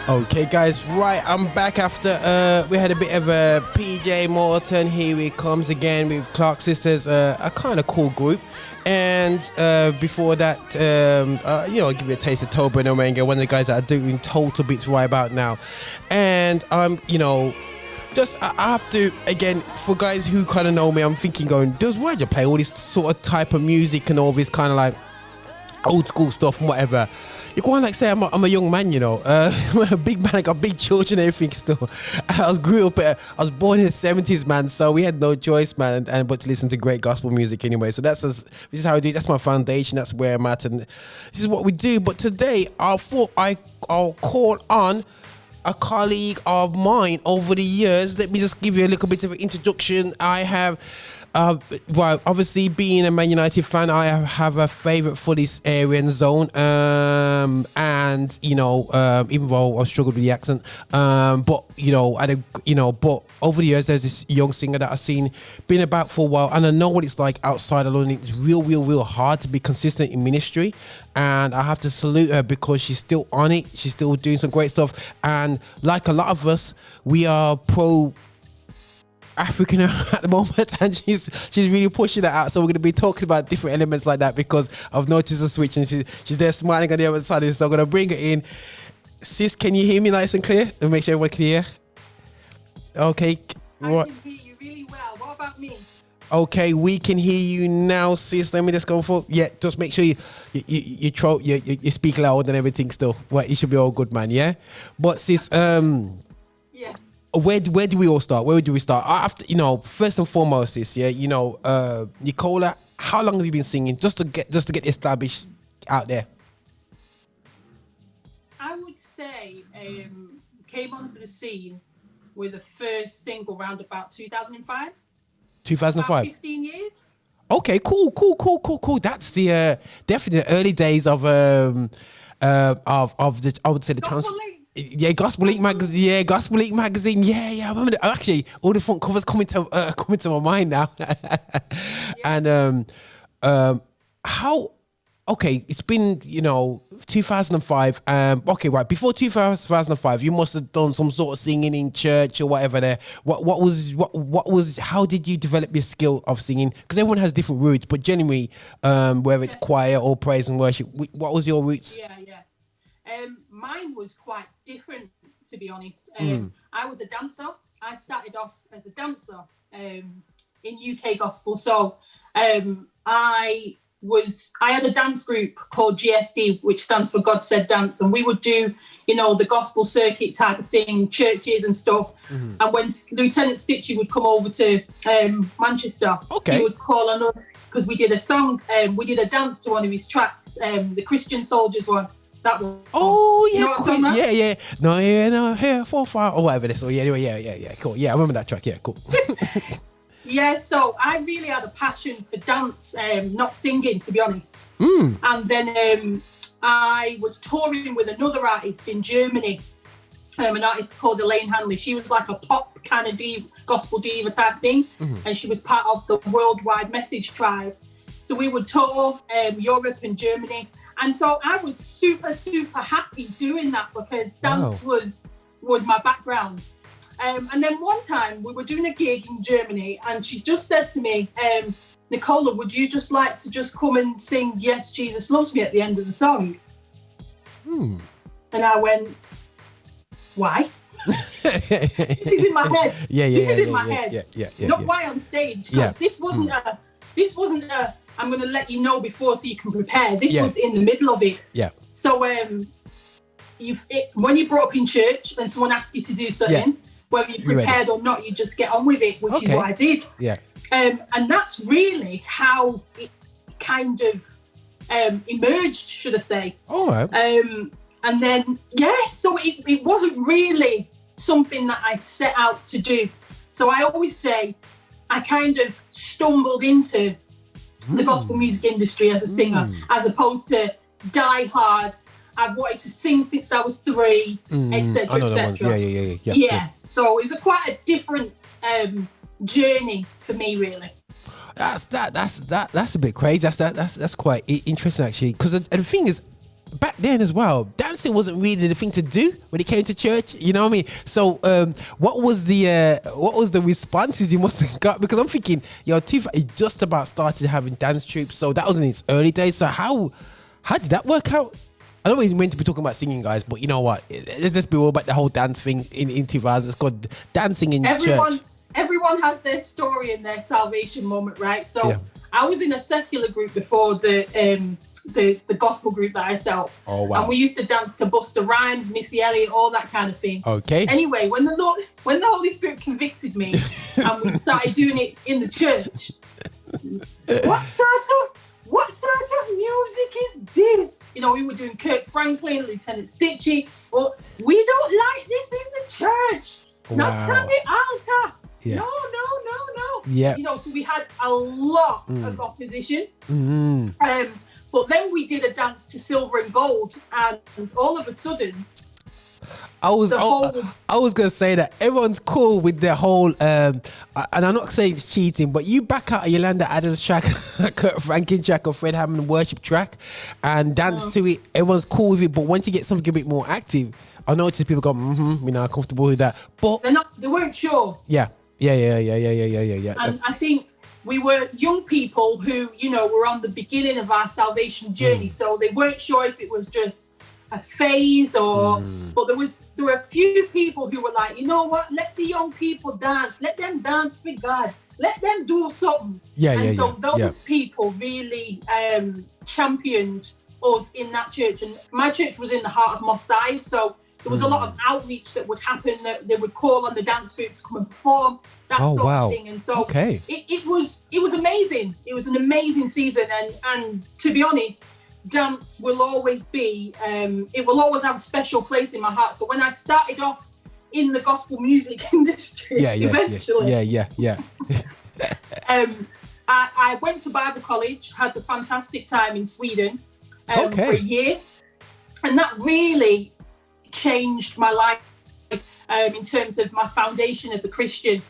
Okay, guys, right, I'm back after we had a bit of a PJ Morton. Here he comes again with Clark Sisters, a kind of cool group. And before that, give you a taste of Toba and Omega, one of the guys that are doing Total Beats right about now. And just I have to, again, for guys who kind of know me, I'm thinking going, does Roger play all this sort of type of music and all this kind of like old school stuff and whatever? You go on like say I'm a young man, I'm a big man, I got big children and everything still. I was born in the 70s, man, so we had no choice, man, but to listen to great gospel music anyway. So this is how I do it. That's my foundation, that's where I'm at, and this is what we do. But today I thought I'll call on a colleague of mine over the years. Let me just give you a little bit of an introduction. I have obviously being a Man United fan, I have a favourite for this area and zone, and even though I struggled with the accent, but over the years there's this young singer that I've seen been about for a while, and I know what it's like outside of London. It's real hard to be consistent in ministry, and I have to salute her because she's still on it. She's still doing some great stuff, and like a lot of us, we are pro African at the moment, and she's really pushing that out. So we're going to be talking about different elements like that because I've noticed a switch, and she's there smiling on the other side. So I'm going to bring her in. Sis, can you hear me nice and clear? And make sure everyone can hear. Okay. I can hear you really well. What about me? Okay, we can hear you now, sis. Let me just go for. Yeah, just make sure you speak loud and everything. Still, well, it should be all good, man. Yeah, but sis, yeah. Where do we all start? Where do we start? After, first and foremost, is Nicola, how long have you been singing? Just to get established out there. I would say came onto the scene with the first single round about 2005. 2005. About 15 years. Okay, cool. That's the definitely the early days of the I would say the Gospel Link. Yeah, Gospel Link magazine. Yeah, Gospel Link magazine. Yeah. I remember that. Actually, all the front covers coming to my mind now. Yeah. And how? Okay, it's been 2005. Okay, right before 2005, you must have done some sort of singing in church or whatever. There, what was? How did you develop your skill of singing? Because everyone has different roots, but generally, whether it's choir or praise and worship, what was your roots? Yeah. Mine was quite different, to be honest. I was a dancer. I started off as a dancer in UK gospel. So I had a dance group called GSD, which stands for God Said Dance, and we would do, the gospel circuit type of thing, churches and stuff. Mm-hmm. And when Lieutenant Stitchy would come over to Manchester, he would call on us because we did a song, we did a dance to one of his tracks, the Christian Soldiers one. That one. Oh yeah, you know cool. Yeah. No, here for far or whatever this. Oh yeah, anyway, yeah, cool. Yeah, I remember that track. Yeah, cool. Yeah, so I really had a passion for dance, not singing, to be honest. And then I was touring with another artist in Germany, an artist called Elaine Hanley. She was like a pop kind of gospel diva type thing, and she was part of the Worldwide Message Tribe. So we would tour Europe and Germany. And so I was super happy doing that because dance was my background. And then one time we were doing a gig in Germany, and she just said to me, Nicola, would you just like to just come and sing Yes, Jesus Loves Me at the end of the song? And I went, why? This is in my head. This is in my head. Not why on stage. Because this wasn't a I'm going to let you know before so you can prepare. This was in the middle of it. Yeah. So when you brought up in church and someone asks you to do something, whether you're prepared or not, you just get on with it, which is what I did. Yeah. And that's really how it kind of emerged, should I say. All right. And then, so it wasn't really something that I set out to do. So I always say I kind of stumbled into the gospel music industry as a singer, as opposed to die hard. I've wanted to sing since I was 3, etc., etc. Yeah. So it's quite a different journey for me, really. That's a bit crazy. That's quite interesting, actually. Because the thing is, back then as well, dancing wasn't really the thing to do when it came to church. You know what I mean? So what was the responses you must have got? Because I'm thinking, Tifa, it just about started having dance troops, so that was in its early days. So how did that work out? I don't really meant to be talking about singing, guys, but you know what? Let's just be all about the whole dance thing in 2000. It's called dancing in church. Everyone has their story and their salvation moment, right? So I was in a secular group before the gospel group that I set up. Oh, wow. And we used to dance to Busta Rhymes, Missy Elliott, all that kind of thing. Okay. Anyway, when the Holy Spirit convicted me and we started doing it in the church, what sort of music is this? We were doing Kirk Franklin, Lieutenant Stitchie. Well, we don't like this in the church. Wow. Not on the altar. Yeah. No. Yeah. So we had a lot of opposition. Mm-hmm. But then we did a dance to Silver and Gold, and all of a sudden, I was gonna say that everyone's cool with the whole, and I'm not saying it's cheating, but you back out a Yolanda Adams track, Kurt Franklin track, or Fred Hammond worship track, and dance to it. Everyone's cool with it, but once you get something a bit more active, I noticed people go, we're not comfortable with that, but they weren't sure. Yeah. And I think we were young people who, were on the beginning of our salvation journey, so they weren't sure if it was just a phase but there were a few people who were like, you know what, let the young people dance, let them dance for God, let them do something. Those people really championed us in that church, and my church was in the heart of Moss Side, so there was a lot of outreach that would happen, that they would call on the dance groups to come and perform, that sort of thing. And so it was amazing. It was an amazing season, and to be honest, dance will always be it will always have a special place in my heart. So when I started off in the gospel music industry, eventually I went to Bible college, had the fantastic time in Sweden for a year, and that really changed my life in terms of my foundation as a Christian,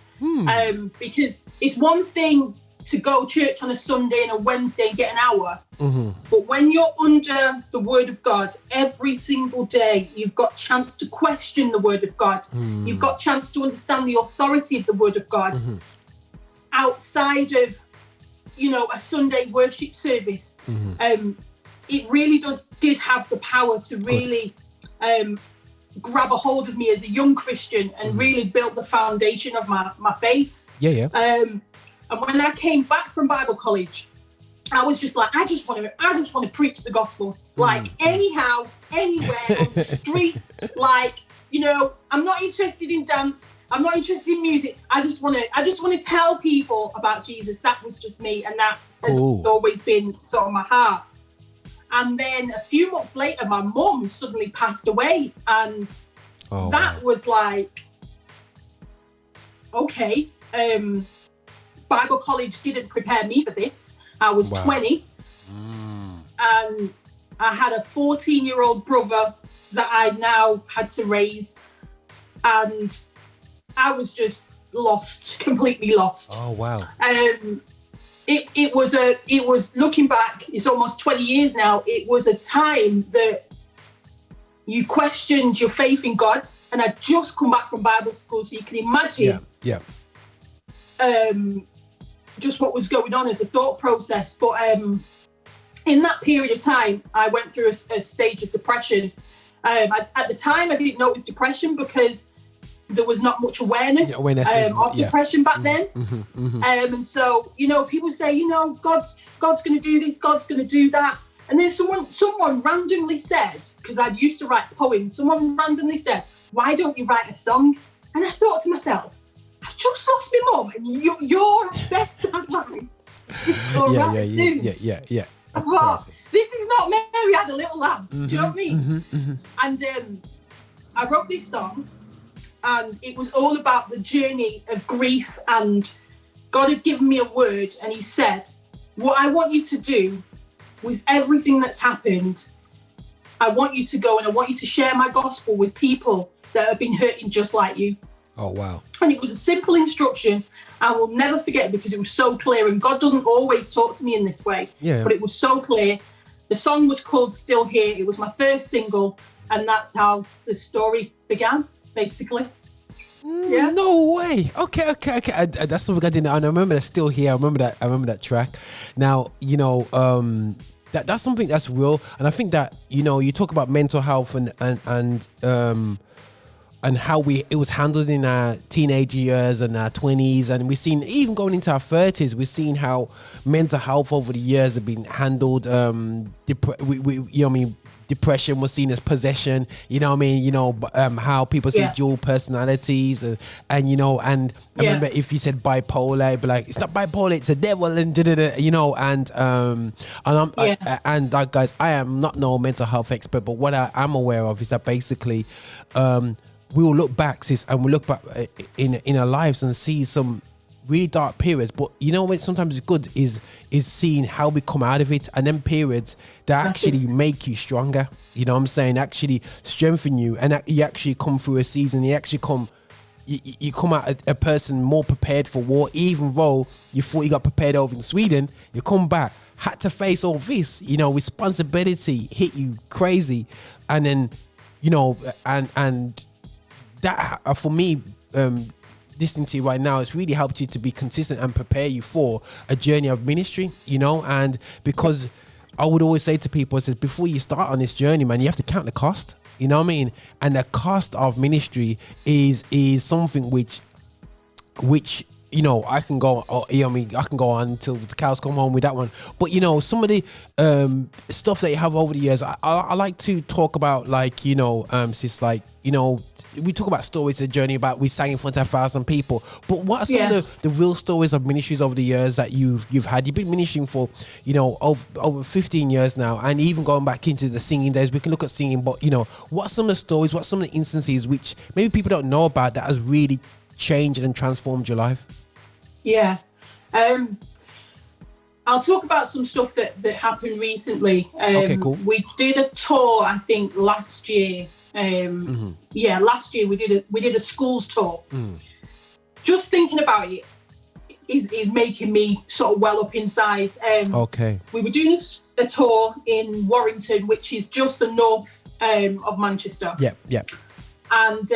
because it's one thing to go church on a Sunday and a Wednesday and get an hour, but when you're under the Word of God every single day, you've got chance to question the Word of God, you've got chance to understand the authority of the Word of God outside of a Sunday worship service. It really did have the power to really grab a hold of me as a young Christian and really built the foundation of my faith. And when I came back from Bible college, I was just like, I just want to preach the gospel, like anyhow, anywhere, on the streets. Like, I'm not interested in dance. I'm not interested in music. I just want to tell people about Jesus. That was just me, and that has always been sort of my heart. And then a few months later, my mum suddenly passed away, and was like, okay. Bible college didn't prepare me for this. I was 20, and I had a 14-year-old brother that I now had to raise, and I was just lost, completely lost. Oh wow! It was looking back, it's almost 20 years now. It was a time that you questioned your faith in God, and I'd just come back from Bible school, so you can imagine. Just what was going on as a thought process. But in that period of time, I went through a stage of depression. At the time, I didn't know it was depression because there was not much awareness of depression back then. And so, people say, God's going to do this, God's going to do that. And then someone randomly said, because I used to write poems, someone randomly said, why don't you write a song? And I thought to myself, I've just lost my mum, and your best advice is for Yeah. I thought, this is not Mary Had a Little Lamb. Do you know what I mean? And I wrote this song, and it was all about the journey of grief, and God had given me a word, and he said, what I want you to do with everything that's happened, I want you to go and I want you to share my gospel with people that have been hurting just like you. Oh, wow. And it was a simple instruction. I will never forget it because it was so clear. And God doesn't always talk to me in this way. But it was so clear the song was called Still Here. It was my first single, and that's how the story began, basically. Yeah. No way. Okay. That's something I didn't. I remember that Still Here. I remember that track. Now, that's something that's real, and I think that you talk about mental health and how it was handled in our teenage years and our 20s, and we've seen even going into our 30s, we've seen how mental health over the years have been handled. Depression was seen as possession, how people say dual personalities, and I remember if you said bipolar, it'd be like, it's not bipolar, it's a devil, and like, guys, I am not no mental health expert, but what I am aware of is that basically we will look back, sis, and we look back in our lives and see some really dark periods, but when sometimes it's good is seeing how we come out of it, and then periods that actually make you stronger, actually strengthen you, and you actually come through a season, you come out a person more prepared for war, even though you thought you got prepared over in Sweden, you come back, had to face all this, responsibility hit you crazy, and then and that for me, listening to you right now, it's really helped you to be consistent and prepare you for a journey of ministry, and because I would always say to people, I said, before you start on this journey, man, you have to count the cost, and the cost of ministry is something which I can go on until the cows come home with that one. But some of the stuff that you have over the years, I like to talk about, we talk about stories, a journey about we sang in front of 1,000 people. But what are some of the real stories of ministries over the years that you've had? You've been ministering for over 15 years now, and even going back into the singing days. We can look at singing, but what are some of the stories? What are some of the instances which maybe people don't know about that has really changed and transformed your life? Yeah. I'll talk about some stuff that happened recently. Okay, cool. We did a tour, I think, last year. Last year we did a schools tour. Just thinking about it is making me sort of well up inside. We were doing a tour in Warrington, which is just the north of Manchester. Yep. And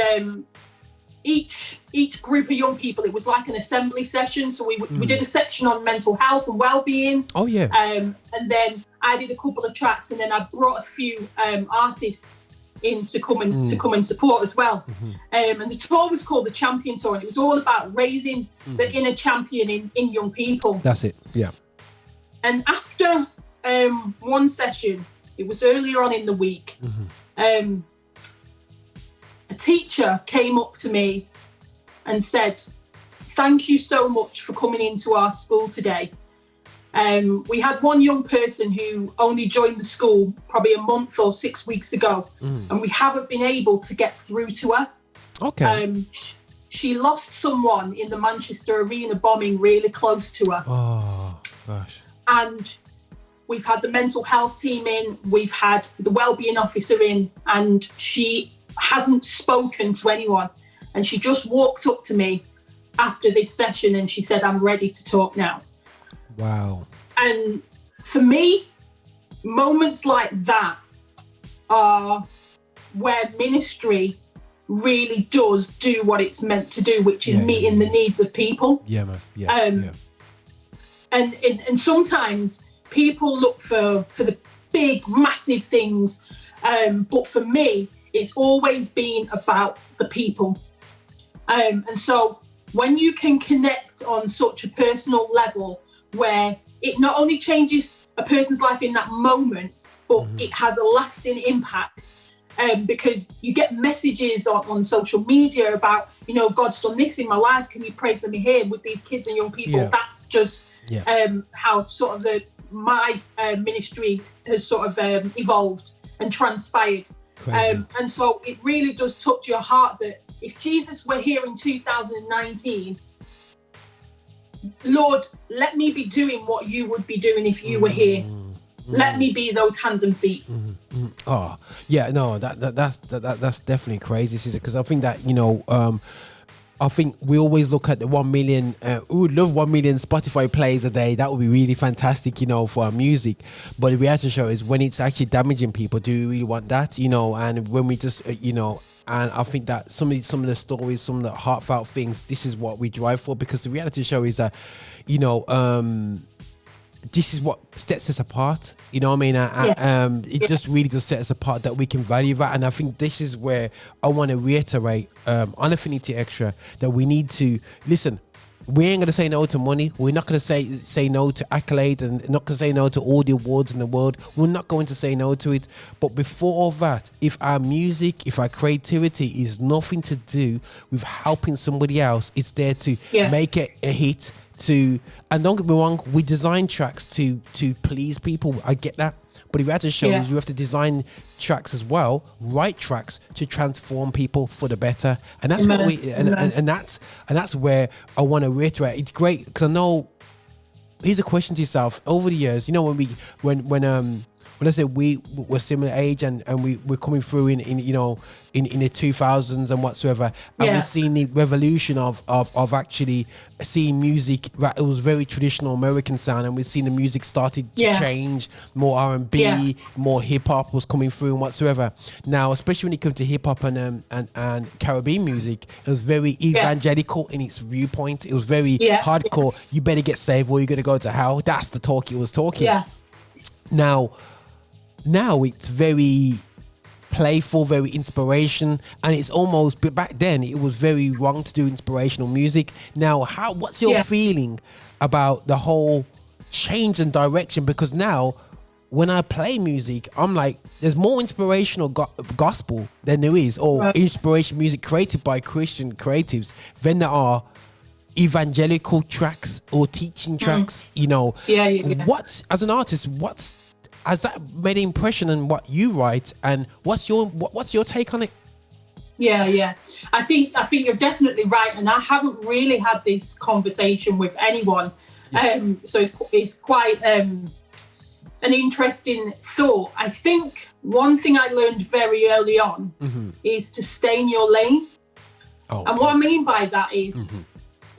each group of young people, it was like an assembly session. So we did a section on mental health and wellbeing. And then I did a couple of tracks, and then I brought a few artists in to come and support as well. And the tour was called the Champion Tour, and it was all about raising the inner champion in young people. That's it. Yeah. And after one session, it was earlier on in the week, a teacher came up to me and said, "Thank you so much for coming into our school today. We had one young person who only joined the school probably a month or 6 weeks ago, and we haven't been able to get through to her. She lost someone in the Manchester Arena bombing really close to her. Oh, gosh. And we've had the mental health team in, we've had the wellbeing officer in, and she hasn't spoken to anyone. And she just walked up to me after this session and she said, "I'm ready to talk now." Wow. And for me, moments like that are where ministry really does do what it's meant to do, which is meeting the needs of people. Yeah, man. And sometimes people look for the big, massive things. But for me, it's always been about the people. And so when you can connect on such a personal level where it not only changes a person's life in that moment, but it has a lasting impact, because you get messages on social media about, God's done this in my life, can you pray for me here with these kids and young people? That's just how sort of my ministry has sort of evolved and transpired. And so it really does touch your heart that if Jesus were here in 2019, Lord, let me be doing what you would be doing if you were here. Let me be those hands and feet. Oh, yeah, no, that's definitely crazy, because I think that, I think we always look at the 1 million. We would love 1 million Spotify plays a day. That would be really fantastic, for our music. But the reality show is when it's actually damaging people. Do we really want that, And when we just, and I think that some of the stories, some of the heartfelt things, this is what we drive for, because the reality show is that, this is what sets us apart. You know what I mean? It just really does set us apart, that we can value that. And I think this is where I want to reiterate on Affinity Xtra that we need to listen. We ain't going to say no to money. We're not going to say no to accolade, and not going to say no to all the awards in the world. We're not going to say no to it. But before all that, if our music, if our creativity is nothing to do with helping somebody else, it's there to make it a hit. And don't get me wrong, we design tracks to please people. I get that. But the reality show is you have to design tracks as well, write tracks to transform people for the better. And that's what we and that's where I want to reiterate. It's great because I know, here's a question to yourself. Over the years, when I say we were similar age and we're coming through in the 2000s and whatsoever, and we've seen the revolution of actually seeing music that it was very traditional American sound, and we've seen the music started to change, more R&B, more hip hop was coming through and whatsoever. Now, especially when it comes to hip hop and Caribbean music, it was very evangelical in its viewpoint. It was very hardcore. You better get saved or you're gonna go to hell. That's the talk it was talking. Now it's very playful, very inspiration, and it's almost, but back then it was very wrong to do inspirational music. Now, what's your feeling about the whole change in direction? Because now when I play music, I'm like, there's more inspirational gospel than there is, or inspiration music created by Christian creatives, than there are evangelical tracks or teaching tracks. What, as an artist, has that made an impression on what you write, and what's your take on it? I think you're definitely right, and I haven't really had this conversation with anyone, so it's quite an interesting thought. I think one thing I learned very early on is to stay in your lane. And what I mean by that is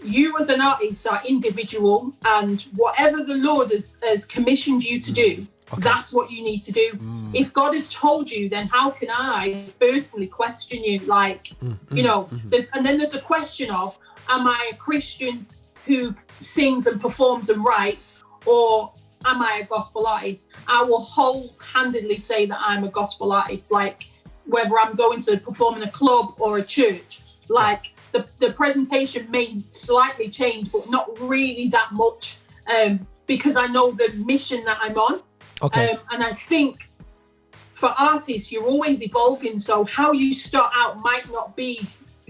you as an artist are individual, and whatever the Lord has commissioned you to do, that's what you need to do. If God has told you, then how can I personally question you? There's a question of, am I a Christian who sings and performs and writes, or am I a gospel artist? I will wholeheartedly say that I'm a gospel artist, like whether I'm going to perform in a club or a church. Like the presentation may slightly change, but not really that much, because I know the mission that I'm on. And I think for artists, you're always evolving. So how you start out might not be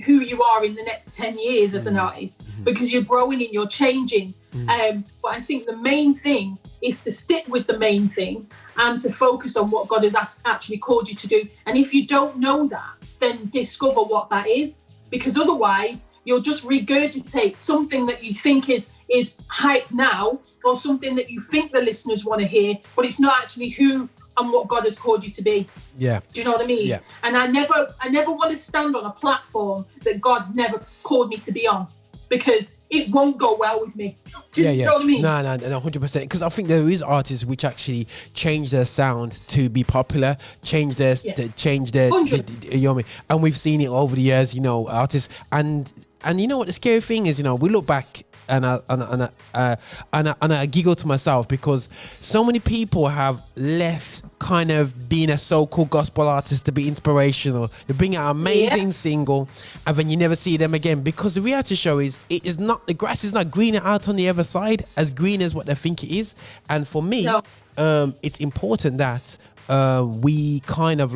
who you are in the next 10 years as an artist, because you're growing and you're changing. But I think the main thing is to stick with the main thing and to focus on what God has actually called you to do. And if you don't know that, then discover what that is, because otherwise you'll just regurgitate something that you think is hype now, or something that you think the listeners want to hear, but it's not actually who and what God has called you to be. Do you know what I mean? And I never want to stand on a platform that God never called me to be on, because it won't go well with me. Do you know what I mean? No, 100%. Because I think there is artists which actually change their sound to be popular, change their you know what I mean? And we've seen it over the years, artists. And you know what the scary thing is, we look back and I giggle to myself, because so many people have left kind of being a so-called gospel artist to be inspirational. They bring out an amazing single, and then you never see them again, because the reality show is the grass is not greener out on the other side as green as what they think it is. And for me, it's important that we kind of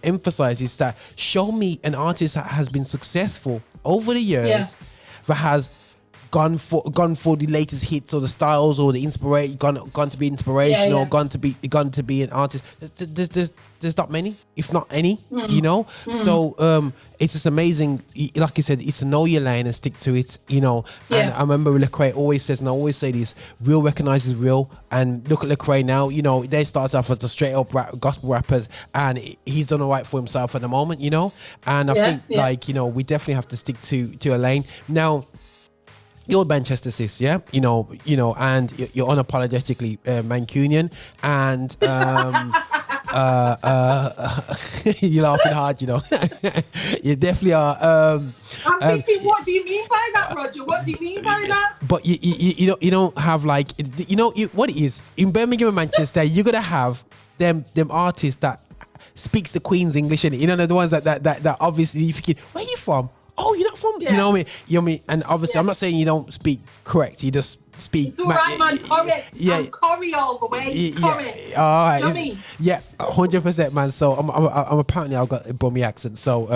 emphasize is that show me an artist that has been successful over the years, that has gone for the latest hits or the styles or the inspiration, gone to be inspirational, gone to be an artist. There's not many, if not any, you know. So it's just amazing. Like you said, it's to know your lane and stick to it, you know. And I remember Lecrae always says, and I always say this: real recognizes real. And look at Lecrae now. You know, they started off as a straight up gospel rappers, and he's done all right for himself at the moment, you know. And I think, like, you know, we definitely have to stick to a lane now. You're Manchester sis, yeah, you know, and you're unapologetically Mancunian, and you're laughing hard, you know. You definitely are. I'm thinking, what do you mean by that, Roger? What do you mean by that? But you don't have, like, you know what it is in Birmingham and Manchester. You're gonna have them artists that speaks the Queen's English, and you know, the ones that obviously you thinking, where are you from? Oh, you're not from, you know what I mean? You know what I mean? And obviously, I'm not saying you don't speak correct. You just speak. It's all right, man. I'm Corrie all the way. Corrie. All right. You know what I mean? Yeah, 100%, man. So I'm apparently I've got a bummy accent. So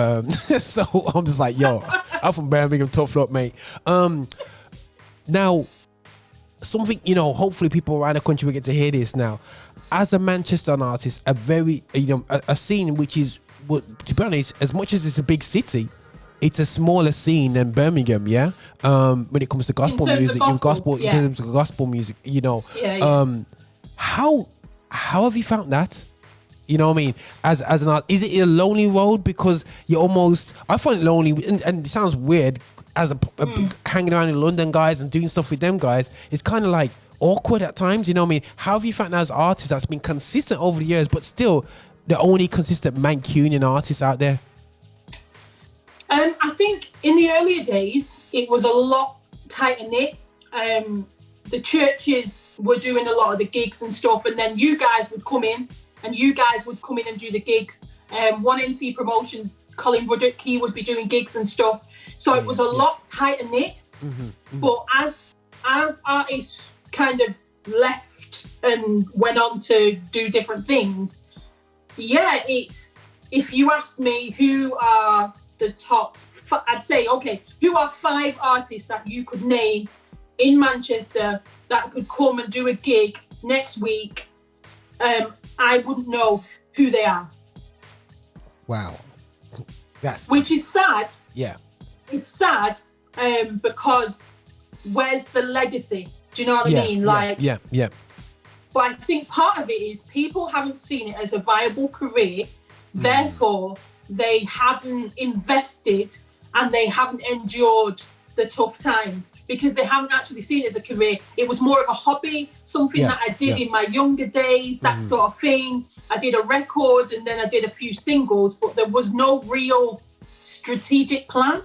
so I'm just like, yo, I'm from Birmingham, tough luck, mate. Now, something, you know, hopefully people around the country will get to hear this now. As a Manchester artist, a very, you know, a scene which is, to be honest, as much as it's a big city, it's a smaller scene than Birmingham, yeah. When it comes to gospel music, in terms of gospel music, you know. How have you found that? You know what I mean? As an art, is it a lonely road because you're almost? I find it lonely, and it sounds weird as a hanging around in London guys and doing stuff with them guys. It's kind of like awkward at times. You know what I mean? How have you found that as artists that's been consistent over the years, but still the only consistent Mancunian artist out there? I think in the earlier days, it was a lot tighter knit. The churches were doing a lot of the gigs and stuff, and then you guys would come in and do the gigs. One NC Promotions, Colin Ruddock, he would be doing gigs and stuff. So it was a lot tighter knit. But as artists kind of left and went on to do different things, it's, if you ask me who are the top, I'd say, okay, who are 5 artists that you could name in Manchester that could come and do a gig next week? I wouldn't know who they are. Wow. Which is sad. Yeah. It's sad because where's the legacy? Do you know what I mean? Yeah. But I think part of it is people haven't seen it as a viable career. Therefore, they haven't invested and they haven't endured the tough times because they haven't actually seen it as a career. It was more of a hobby, something that I did in my younger days, that sort of thing. I did a record and then I did a few singles, but there was no real strategic plan.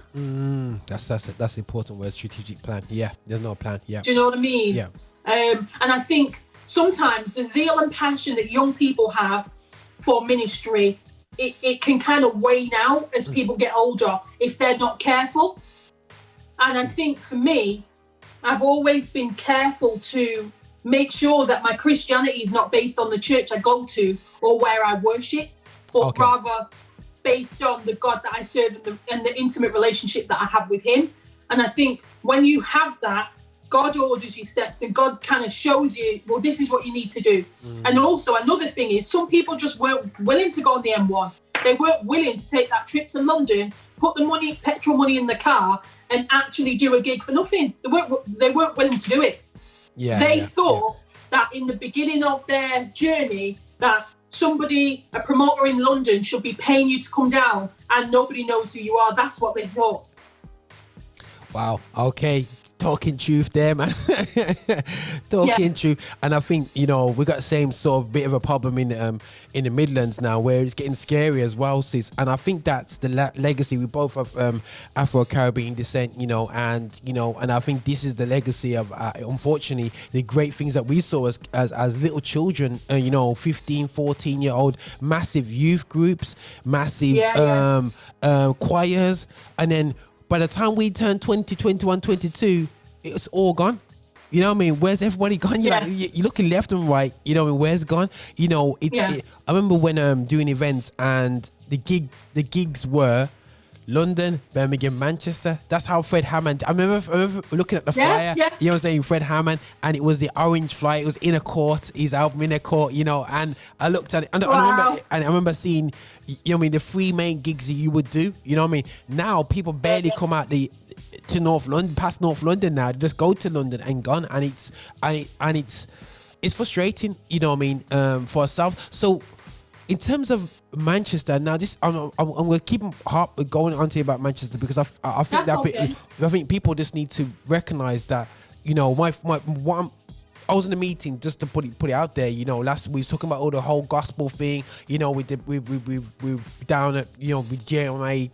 That's the important word, strategic plan. Yeah, there's no plan. Yeah. Do you know what I mean? Yeah. And I think sometimes the zeal and passion that young people have for ministry, it can kind of wane out as people get older if they're not careful. And I think for me, I've always been careful to make sure that my Christianity is not based on the church I go to or where I worship, but rather based on the God that I serve and the intimate relationship that I have with him. And I think when you have that, God orders your steps and God kind of shows you, well, this is what you need to do. And also another thing is some people just weren't willing to go on the M1. They weren't willing to take that trip to London, put the petrol money in the car and actually do a gig for nothing. They weren't willing to do it. They thought that in the beginning of their journey that somebody, a promoter in London, should be paying you to come down and nobody knows who you are. That's what they thought. Wow. Okay. Talking truth there, man. Talking truth. And I think, you know, we got the same sort of bit of a problem in the Midlands now where it's getting scary as well, sis. And I think that's the legacy. We both have Afro-Caribbean descent, you know, and I think this is the legacy of, unfortunately, the great things that we saw as little children, 15, 14-year-old, massive youth groups, massive choirs. And then by the time we turned 20, 21, 22, it's all gone. You know what I mean? Where's everybody gone? You're looking left and right. You know what I mean? Where's gone? You know, I remember when doing events and the gigs were London, Birmingham, Manchester. That's how Fred Hammond. I remember looking at the flyer. Yeah. You know what I'm saying? Fred Hammond, and it was the orange flyer. It was in a court. His album in a court. You know, and I looked at it, and I remember seeing. You know what I mean? The 3 main gigs that you would do. You know what I mean? Now people barely come out to North London, past North London. Now they just go to London and gone, and it's frustrating. You know what I mean? For ourselves. So. In terms of Manchester, now this I'm going to keep going on to you about Manchester because I think I think people just need to recognise that, you know, I was in a meeting just to put it out there. You know, last we was talking about all the whole gospel thing. You know, we down at, you know, with GMA,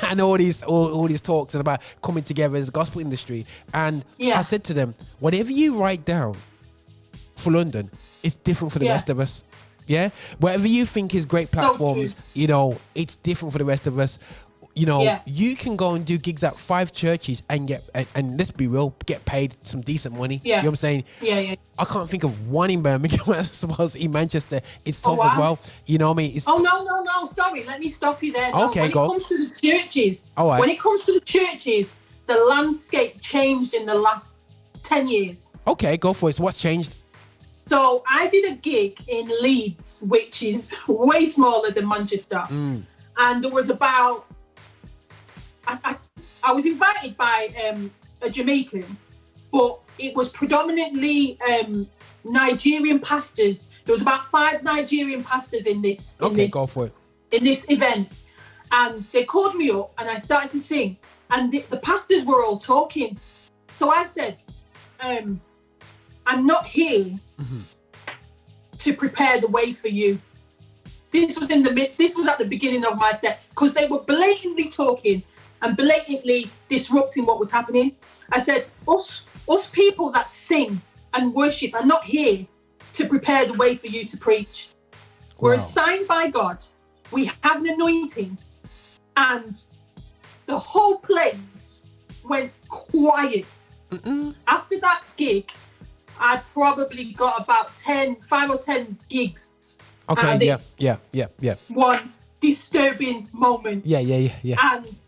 and all these talks and about coming together as a gospel industry. And I said to them, whatever you write down for London, it's different for the rest of us. Yeah, whatever you think is great platforms, you know, it's different for the rest of us. You know, you can go and do gigs at 5 churches and get and let's be real, get paid some decent money. You know what I'm saying? Yeah. I can't think of one in Birmingham. I suppose in Manchester it's tough as well. You know what I mean? No. Sorry, let me stop you there. Okay, when it comes to the churches, when it comes to the churches, the landscape changed in the last 10 years. Okay, go for it. So what's changed? So I did a gig in Leeds, which is way smaller than Manchester. And there was about, I was invited by a Jamaican, but it was predominantly Nigerian pastors. There was about 5 Nigerian pastors in this. Go for it. In this event. And they called me up and I started to sing. And the pastors were all talking. So I said, I'm not here to prepare the way for you. This was at the beginning of my set because they were blatantly talking and blatantly disrupting what was happening. I said, us people that sing and worship are not here to prepare the way for you to preach. We're assigned by God. We have an anointing, and the whole place went quiet. After that gig, I probably got about 5 or 10 gigs. Okay, yeah. One disturbing moment. Yeah. And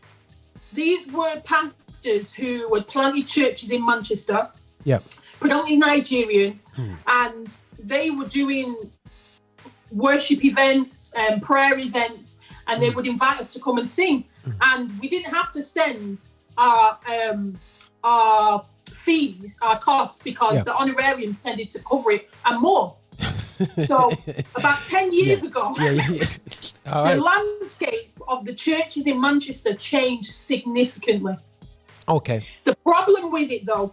these were pastors who had planted churches in Manchester. Yeah. Predominantly Nigerian. And they were doing worship events and prayer events, and they would invite us to come and sing. And we didn't have to send our fees, our costs, because the honorariums tended to cover it and more. So about 10 years ago, the landscape of the churches in Manchester changed significantly. Okay. The problem with it though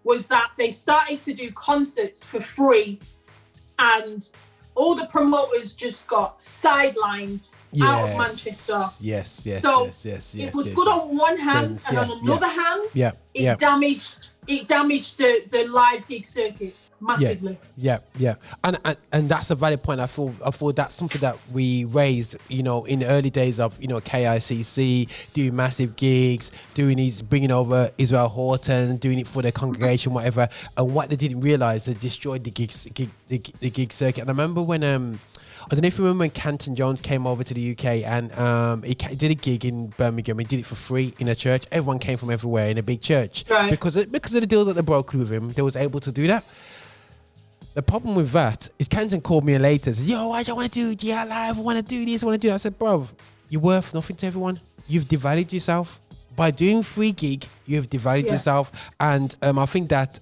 was that they started to do concerts for free, and all the promoters just got sidelined out of Manchester. Yes. It was good on one hand, and on another hand, it damaged the live gig circuit massively. Yeah. And that's a valid point. I thought that's something that we raised, you know, in the early days of, you know, KICC, doing massive gigs, bringing over Israel Horton, doing it for their congregation, whatever. And what they didn't realize, they destroyed the gig circuit. And I remember when I don't know if you remember when Canton Jones came over to the UK and he did a gig in Birmingham. He did it for free in a church. Everyone came from everywhere in a big church. Right. Because of the deal that they brokered with him, they was able to do that. The problem with that is Canton called me later and said, yo, I want to do GR Live, I want to do this, I want to do that. I said, bro, you're worth nothing to everyone. You've devalued yourself. By doing free gig, you've devalued yourself. And I think that,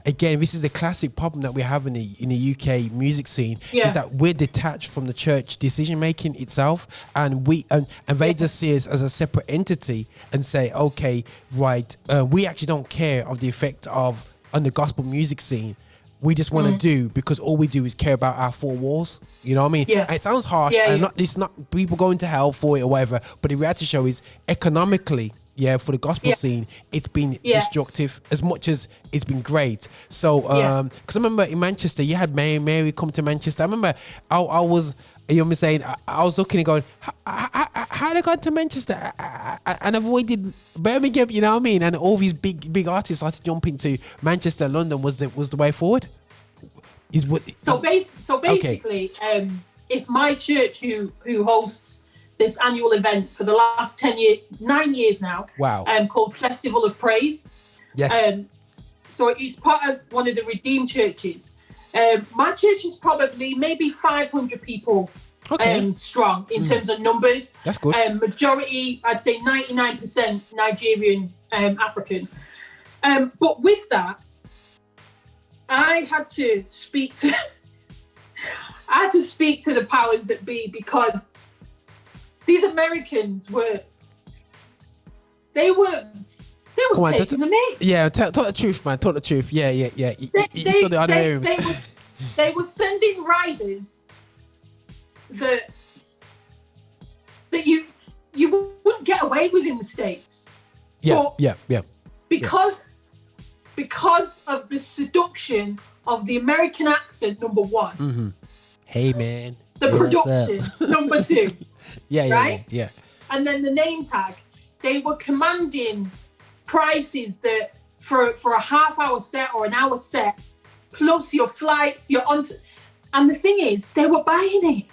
again, this is the classic problem that we have in the UK music scene, is that we're detached from the church decision-making itself. And they just see us as a separate entity and say, okay, right, we actually don't care of the effect on the gospel music scene. We just want to do, because all we do is care about our 4 walls. You know what I mean? Yeah. And it sounds harsh, and it's not people going to hell for it or whatever. But the reality show is, economically, for the gospel scene, it's been destructive as much as it's been great. So, because I remember in Manchester, you had Mary come to Manchester. I remember I was, you know what I'm saying, I was looking and going, how they got to Manchester and avoided Birmingham, you know what I mean? And all these big artists started jumping to Manchester. London was the way forward. So basically, it's my church who hosts this annual event for the last 9 years now. Wow. Called Festival of Praise. Yes. So it's part of one of the Redeemed churches. My church is probably maybe 500 people strong in terms of numbers. That's good. Majority, I'd say 99% Nigerian, African. But with that, I had to speak to the powers that be, because these Americans were taking the mick. Yeah, talk the truth, man. Talk the truth. Yeah. They were sending riders that you wouldn't get away with in the States. Yeah. Because of the seduction of the American accent, number one. Mm-hmm. Hey, man. The production, number two. Yeah. And then the name tag. They were commanding prices that for a half-hour set or an hour set, plus your flights, and the thing is, they were buying it.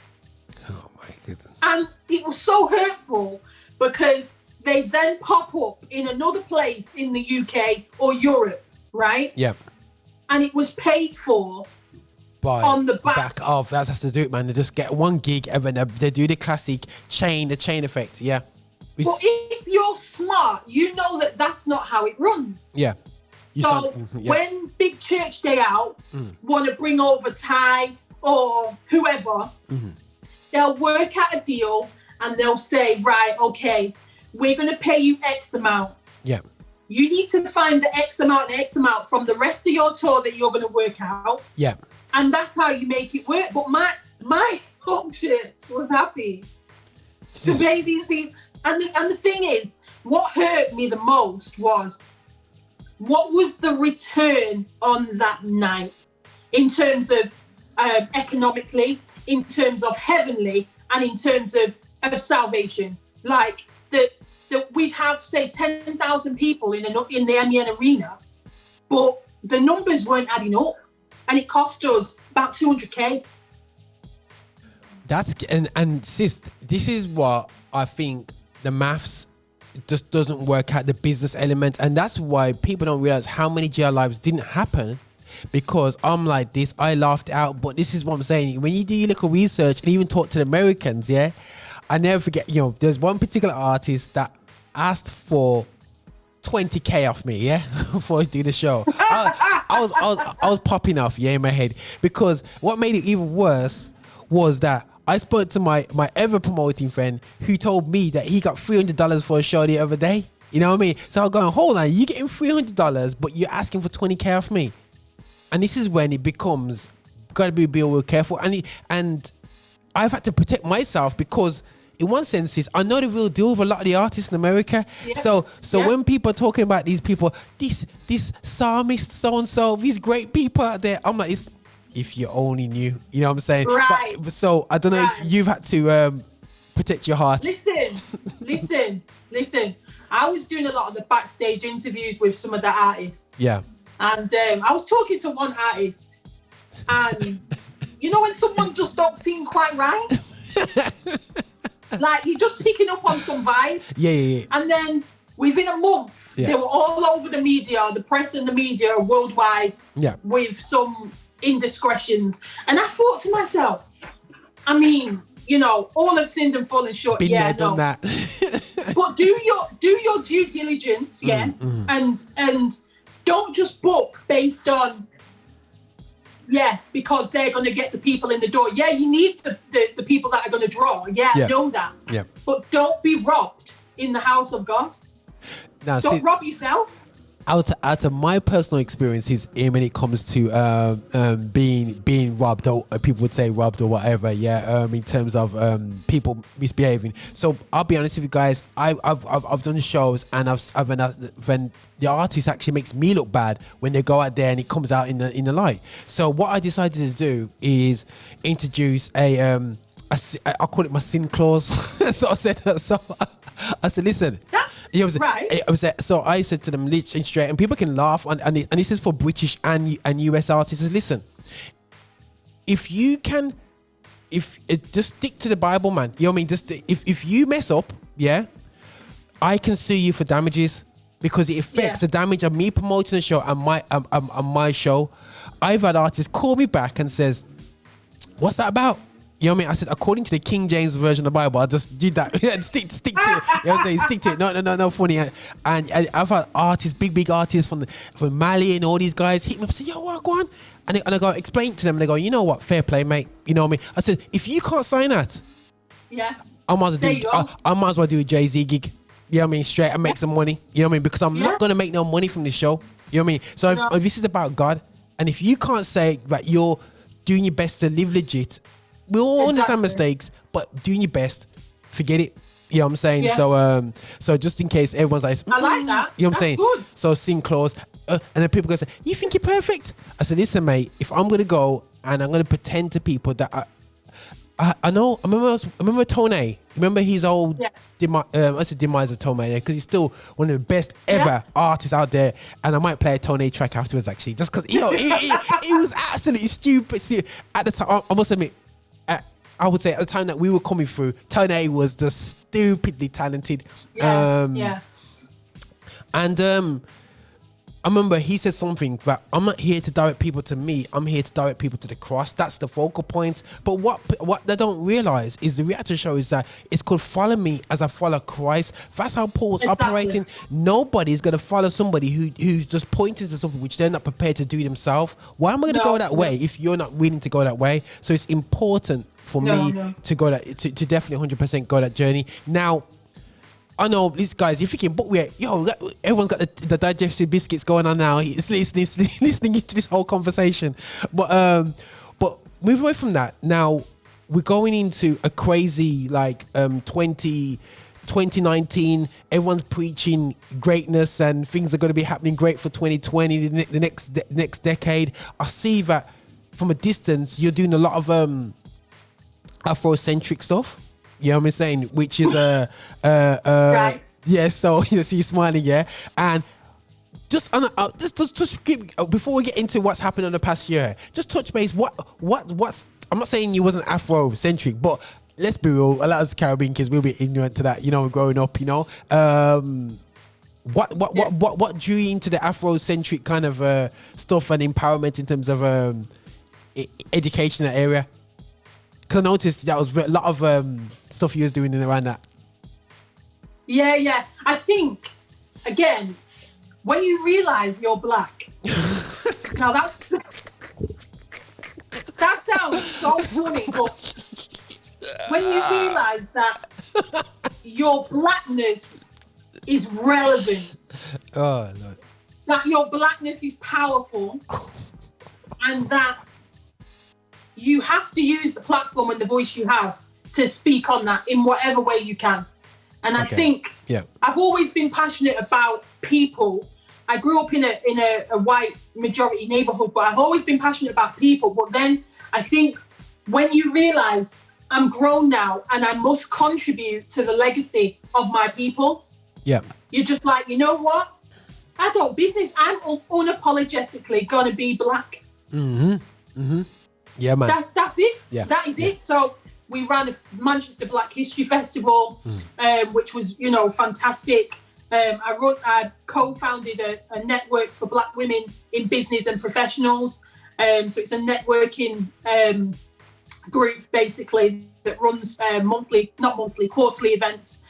Oh my goodness. And it was so hurtful because they then pop up in another place in the UK or Europe, right? Yeah. And it was paid for on the back of. That's has to do it, man. They just get one gig and then they do the classic chain effect. Yeah. But if you're smart, you know that that's not how it runs. Yeah. When Big Church Day Out want to bring over Ty or whoever, they'll work out a deal and they'll say, right, okay, we're going to pay you X amount. Yeah. You need to find the X amount and X amount from the rest of your tour that you're going to work out. Yeah. And that's how you make it work. But my home church was happy to pay these people. And the thing is, what hurt me the most was, what was the return on that night in terms of economically, in terms of heavenly, and in terms of salvation? Like that we'd have, say, 10,000 people in the MEN arena, but the numbers weren't adding up, and it cost us about 200k. And sis, this is what I think. The maths just doesn't work out, the business element, and that's why people don't realize how many GR lives didn't happen, because I'm like this, I laughed out. But this is what I'm saying, when you do your little research and even talk to the Americans, I never forget, there's one particular artist that asked for 20k off me, before I do the show. I was popping off, in my head, because what made it even worse was that I spoke to my ever promoting friend who told me that he got $300 for a show the other day. You know what I mean? So I'm going, hold on, you're getting $300, but you're asking for 20k off me. And this is when it becomes, gotta be real careful. And I've had to protect myself, because in one sense I know the real deal with a lot of the artists in America. Yeah. So when people are talking about these people, this psalmist, so-and-so, these great people out there, I'm like, if you only knew, you know what I'm saying? Right. So I don't know if you've had to protect your heart. Listen. I was doing a lot of the backstage interviews with some of the artists. Yeah. And I was talking to one artist, and when someone just don't seem quite right? Like, you're just picking up on some vibes. Yeah. And then within a month, they were all over the media, the press and the media worldwide, with some indiscretions. And I thought to myself, I mean, all have sinned and fallen short. Been there, done that. But do your due diligence, and don't just book based on because they're going to get the people in the door. Yeah, you need the people that are going to draw. I know that. Yeah. But don't be robbed in the house of God. Now, don't rob yourself. Out of my personal experiences, when it comes to being robbed, or people would say robbed or whatever, in terms of people misbehaving. So I'll be honest with you guys, I've done shows, and when the artist actually makes me look bad when they go out there and it comes out in the light. So what I decided to do is introduce I call it my sin clause. So I said, listen. That's right. So I said to them, literally straight, and people can laugh, and this is for British and US artists. Listen, if you can if it just stick to the Bible, man. You know what I mean? Just if you mess up, yeah, I can sue you for damages because it affects the damage of me promoting the show and my show. I've had artists call me back and says, "What's that about?" You know what I mean? I said, according to the King James version of the Bible, I just did that. stick to it. You know what I'm saying? Stick to it. No, funny. And I've had artists, big artists from Mali and all these guys hit me up and say, "Yo, what, go on?" And I go, explain to them, and they go, "You know what? Fair play, mate." You know what I mean? I said, if you can't sign that, I might as well do a Jay-Z gig. You know what I mean? Straight and make some money. You know what I mean? Because I'm not going to make no money from this show. You know what I mean? So if this is about God, and if you can't say that you're doing your best to live legit, we all understand mistakes, but doing your best, forget it. You know what I'm saying? Yeah. So just in case everyone's like, I like that. You know what I'm saying? Good. So sing clause, and then people go say, "You think you're perfect?" I said, "Listen, mate. If I'm gonna go and I'm gonna pretend to people that I know." I remember Tone. Remember his old demise of Tone, because he's still one of the best ever artists out there. And I might play a Tone track afterwards, actually, just because it was absolutely stupid. See, at the time, I must admit. I would say at the time that we were coming through, Tone was just stupidly talented. And I remember he said something that I'm not here to direct people to me. I'm here to direct people to the cross. That's the focal point. But what they don't realize is the reality show is that it's called follow me as I follow Christ. That's how Paul's operating. Nobody's going to follow somebody who's just pointing to something which they're not prepared to do themselves. Why am I going to go that way if you're not willing to go that way? So it's important for me to go to definitely 100% go that journey. Now, I know these guys, you're thinking, but everyone's got the digestive biscuits going on now. It's listening into this whole conversation. But moving away from that, now we're going into a crazy 2019. Everyone's preaching greatness and things are going to be happening great for 2020, the next decade. I see that from a distance, you're doing a lot of Afrocentric stuff. You know what I'm saying? Which is right. Yeah, so you see you smiling, yeah. And just before we get into what's happened in the past year, just touch base. What's I'm not saying you wasn't Afrocentric, but let's be real, a lot of Caribbean kids will be ignorant to that, growing up, what drew you into the Afrocentric kind of stuff and empowerment in terms of education in that area? Because I noticed that was a lot of stuff you was doing around that. Yeah. I think, again, when you realise you're black, now that sounds so funny, but when you realise that your blackness is relevant, that your blackness is powerful, and that you have to use the platform and the voice you have to speak on that in whatever way you can. And I think I've always been passionate about people. I grew up in a white majority neighborhood, but I've always been passionate about people. But then I think when you realize I'm grown now and I must contribute to the legacy of my people, you're just like, you know what? I don't business. I'm unapologetically gonna be black. Yeah, man. That's it. Yeah. That is it. So we ran a Manchester Black History Festival, which was, fantastic. I co-founded a network for black women in business and professionals. So it's a networking group, basically, that runs quarterly events.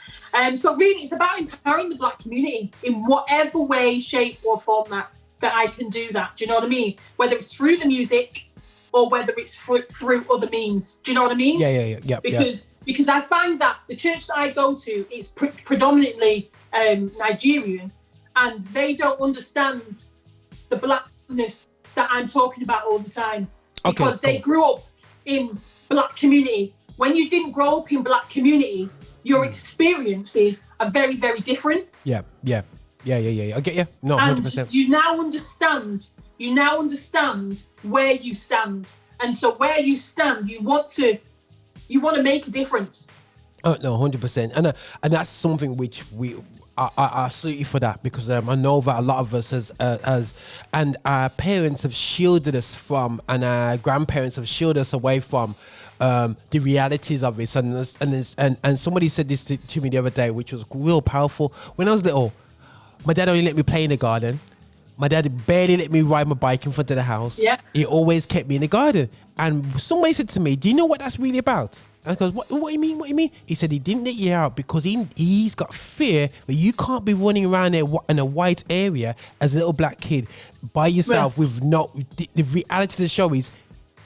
So really, it's about empowering the black community in whatever way, shape or form that I can do that. Do you know what I mean? Whether it's through the music, or whether it's through other means. Do you know what I mean? Yeah. Because I find that the church that I go to is predominantly Nigerian, and they don't understand the blackness that I'm talking about all the time. Because they grew up in black community. When you didn't grow up in black community, your experiences are very, very different. Yeah. I get you. No, 100%. And you now understand where you stand, and so where you stand, you want to make a difference. Oh no, 100%, and that's something which I salute you for that, because I know that a lot of us and our parents have shielded us from, and our grandparents have shielded us away from the realities of it. And somebody said this to me the other day, which was real powerful. When I was little, my dad only let me play in the garden. My dad barely let me ride my bike in front of the house. Yeah. He always kept me in the garden. And somebody said to me, do you know what that's really about? And I goes, what do you mean? What do you mean? He said he didn't let you out because he's got fear that you can't be running around there in a white area as a little black kid by yourself with the reality of the show is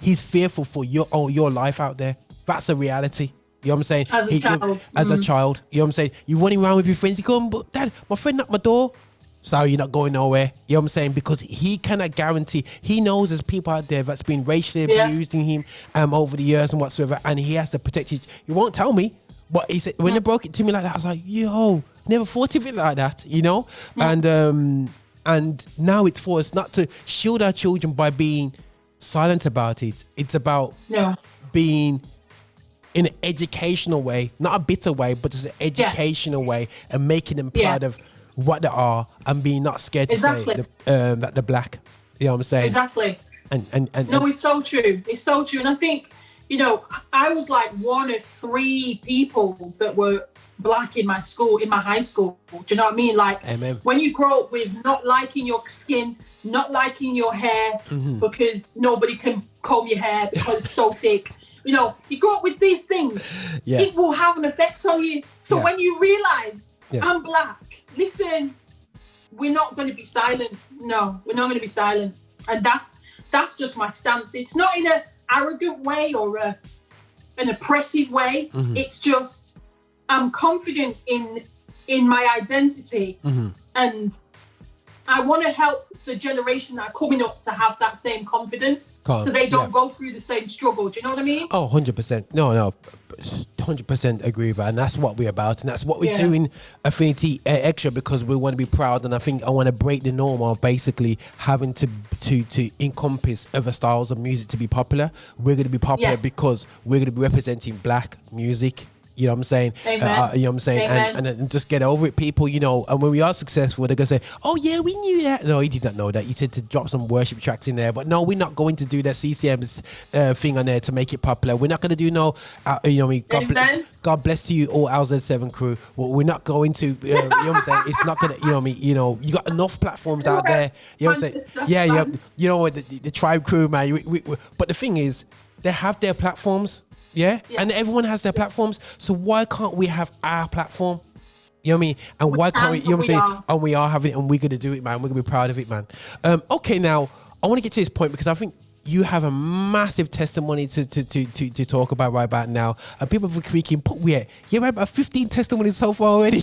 he's fearful for your life out there. That's a reality. You know what I'm saying? As a child. As a child. You know what I'm saying? You're running around with your friends. You go, but Dad, my friend knocked my door. Sorry, you're not going nowhere. You know what I'm saying? Because he cannot guarantee. He knows there's people out there that's been racially abusing him over the years and whatsoever, and he has to protect his. He won't tell me, but he said when they broke it to me like that, I was like, yo, never thought of it like that, you know. And now it's for us not to shield our children by being silent about it. It's about being in an educational way, not a bitter way, but just an educational way, and making them proud of what they are, and being not scared to say that they're black. You know what I'm saying? Exactly. And no, it's so true. It's so true. And I think, you know, I was like one of 3 people that were black in my school, in my high school. Do you know what I mean? Like, when you grow up with not liking your skin, not liking your hair, because nobody can comb your hair because it's so thick. You know, you grow up with these things. It will have an effect on you. So when you realize I'm black, listen, we're not going to be silent. No, we're not going to be silent. And that's just my stance. It's not in an arrogant way or an oppressive way. It's just I'm confident in my identity, and I want to help the generation that are coming up to have that same confidence, so they don't go through the same struggle. Do you know what I mean? Oh, 100%. No, 100% agree with that. And that's what we're about. And that's what we're doing, Affinity Xtra, because we want to be proud. And I think I want to break the norm of basically having to encompass other styles of music to be popular. We're going to be popular because we're going to be representing black music. You know what I'm saying? You know what I'm saying? And just get over it, people, you know. And when we are successful, they're going to say, oh, yeah, we knew that. No, he did not know that. You said to drop some worship tracks in there. But no, we're not going to do that CCM's thing on there to make it popular. We're not going to do no, you know what I mean? God bless to you, all our Z7 crew. Well, we're not going to, you know what I'm saying? It's not going to, you know what I mean? You know, you got enough platforms out there. You know what I'm saying? Yeah. You know what? The Tribe crew, man. But the thing is, they have their platforms. Yeah, and everyone has their platforms. So why can't we have our platform? You know what I mean? And why can't we? You know what I'm saying? And we are having it, and we're gonna do it, man. We're gonna be proud of it, man. Okay, now I want to get to this point because I think you have a massive testimony to talk about right about now, and people are freaking. But we have about 15 testimonies so far already.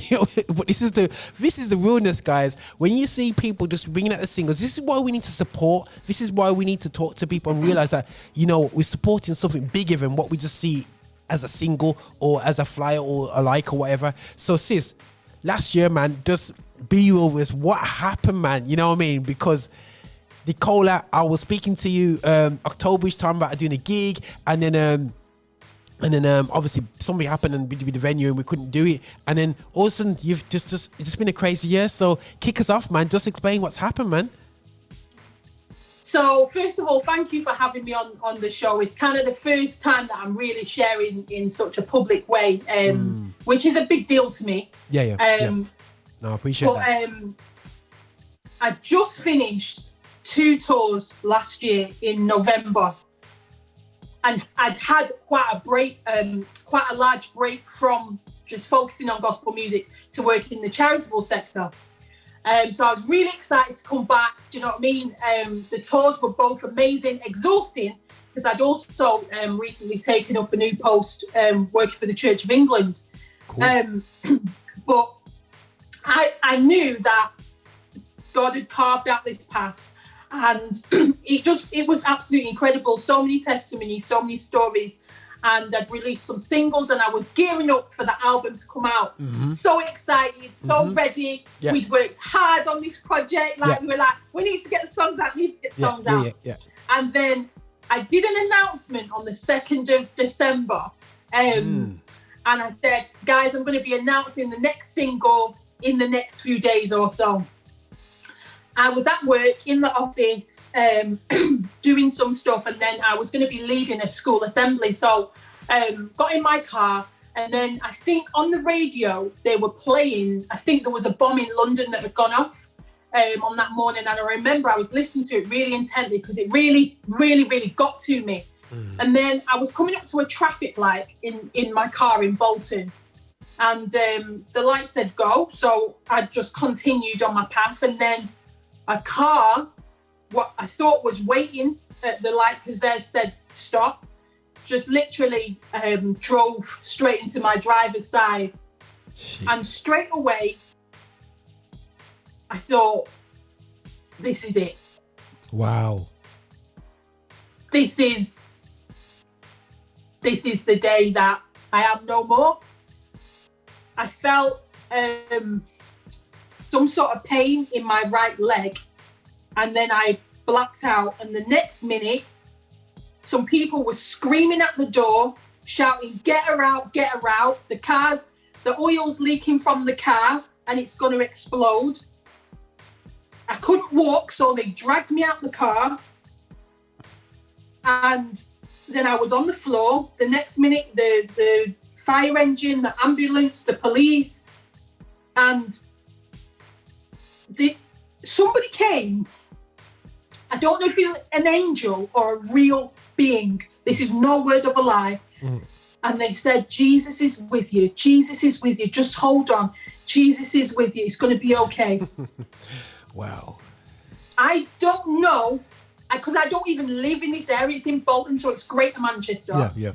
But this is the realness, guys. When you see people just bringing out the singles, this is why we need to support. This is why we need to talk to people and realize that, you know, we're supporting something bigger than what we just see as a single or as a flyer or a like or whatever. So, sis, last year, man, just be real with us. What happened, man? You know what I mean? Because Nicola, I was speaking to you Octoberish time about doing a gig, and then obviously something happened and with the venue and we couldn't do it, and then all of a sudden you've it's been a crazy year. So kick us off, man. Just explain what's happened, man. So first of all, thank you for having me on the show. It's kind of the first time that I'm really sharing in such a public way, which is a big deal to me. Yeah. No, I appreciate that. I just finished 2 tours last year in November, and I'd had quite a large break from just focusing on gospel music to work in the charitable sector. So I was really excited to come back. Do you know what I mean? The tours were both amazing, exhausting, because I'd also recently taken up a new post working for the Church of England. Cool. But I knew that God had carved out this path. And it was absolutely incredible. So many testimonies, so many stories. And I'd released some singles and I was gearing up for the album to come out. So excited, so ready. Yeah. We'd worked hard on this project. We were like, we need to get the songs out, Yeah. And then I did an announcement on the 2nd of December. And I said, guys, I'm going to be announcing the next single in the next few days or so. I was at work in the office doing some stuff, and then I was going to be leading a school assembly. So got in my car, and then I think on the radio they were playing, I think there was a bomb in London that had gone off on that morning. And I remember I was listening to it really intently because it really, really, really got to me. And then I was coming up to a traffic light in my car in Bolton, and the light said go. So I just continued on my path, and then a car, what I thought was waiting at the light because they said stop, just literally drove straight into my driver's side. Jeez. And straight away, I thought, this is it. Wow. This is the day that I am no more. I felt some sort of pain in my right leg, and then I blacked out, and the next minute some people were screaming at the door, shouting, get her out, the oil's leaking from the car and it's going to explode. I couldn't walk, so they dragged me out the car, and then I was on the floor. The next minute the fire engine, the ambulance, the police, and somebody came. I don't know if he's an angel or a real being. This is no word of a lie. And they said, Jesus is with you. Jesus is with you. Just hold on. Jesus is with you. It's going to be okay. Wow. I don't know, because I don't even live in this area. It's in Bolton, so it's Greater Manchester. Yeah.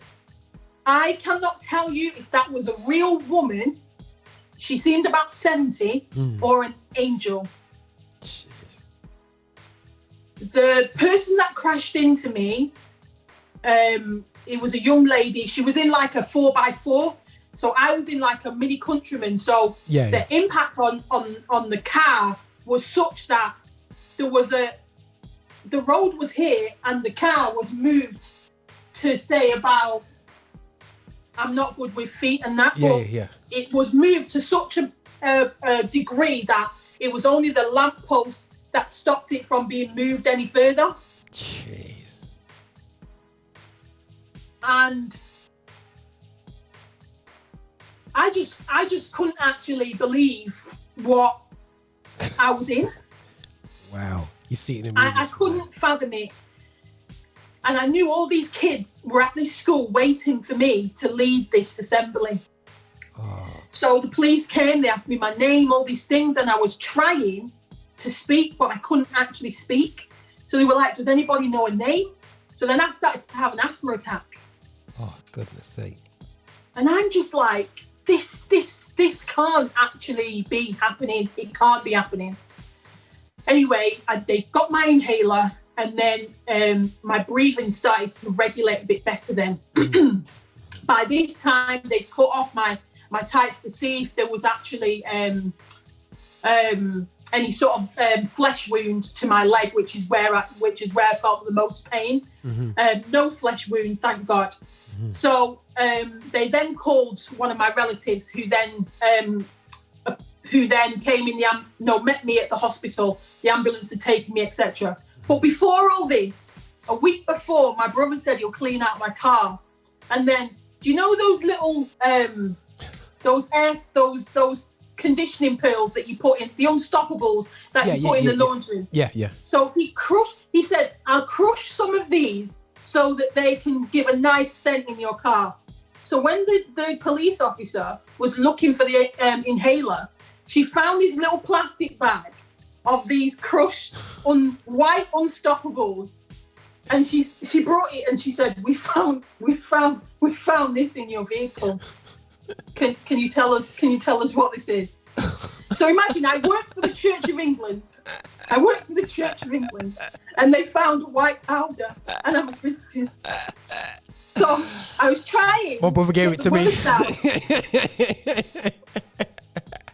I cannot tell you if that was a real woman. She seemed about 70, or an angel. Jeez. The person that crashed into me, it was a young lady. She was in like a 4x4. So I was in like a mini Countryman. So the impact on the car was such that the road was here and the car was moved to say about, I'm not good with feet and that, but it was moved to such a degree that it was only the lamppost that stopped it from being moved any further. Jeez. And I just couldn't actually believe what I was in. Wow. You see it in the movies. I couldn't fathom it. And I knew all these kids were at this school waiting for me to lead this assembly. Oh. So the police came, they asked me my name, all these things, and I was trying to speak, but I couldn't actually speak. So they were like, does anybody know a name? So then I started to have an asthma attack. Oh, goodness sake. And I'm just like, this can't actually be happening. It can't be happening. Anyway, they got my inhaler, and then my breathing started to regulate a bit better then. By this time, they cut off my tights to see if there was actually any sort of flesh wound to my leg, which is where I felt the most pain. No flesh wound, thank God. So they then called one of my relatives, who then came in met me at the hospital. The ambulance had taken me, etc. But before all this, a week before, my brother said he'll clean out my car. And then, do you know those little those conditioning pearls that you put in, the unstoppables that you put in the laundry? Yeah. So he said, I'll crush some of these so that they can give a nice scent in your car. So when the police officer was looking for the inhaler, she found this little plastic bag of these crushed white unstoppables, and she brought it and she said, we found this in your vehicle. Can you tell us what this is? So imagine, I work for the Church of England, and they found white powder, and I'm a Christian. So I was trying. My brother gave it to me.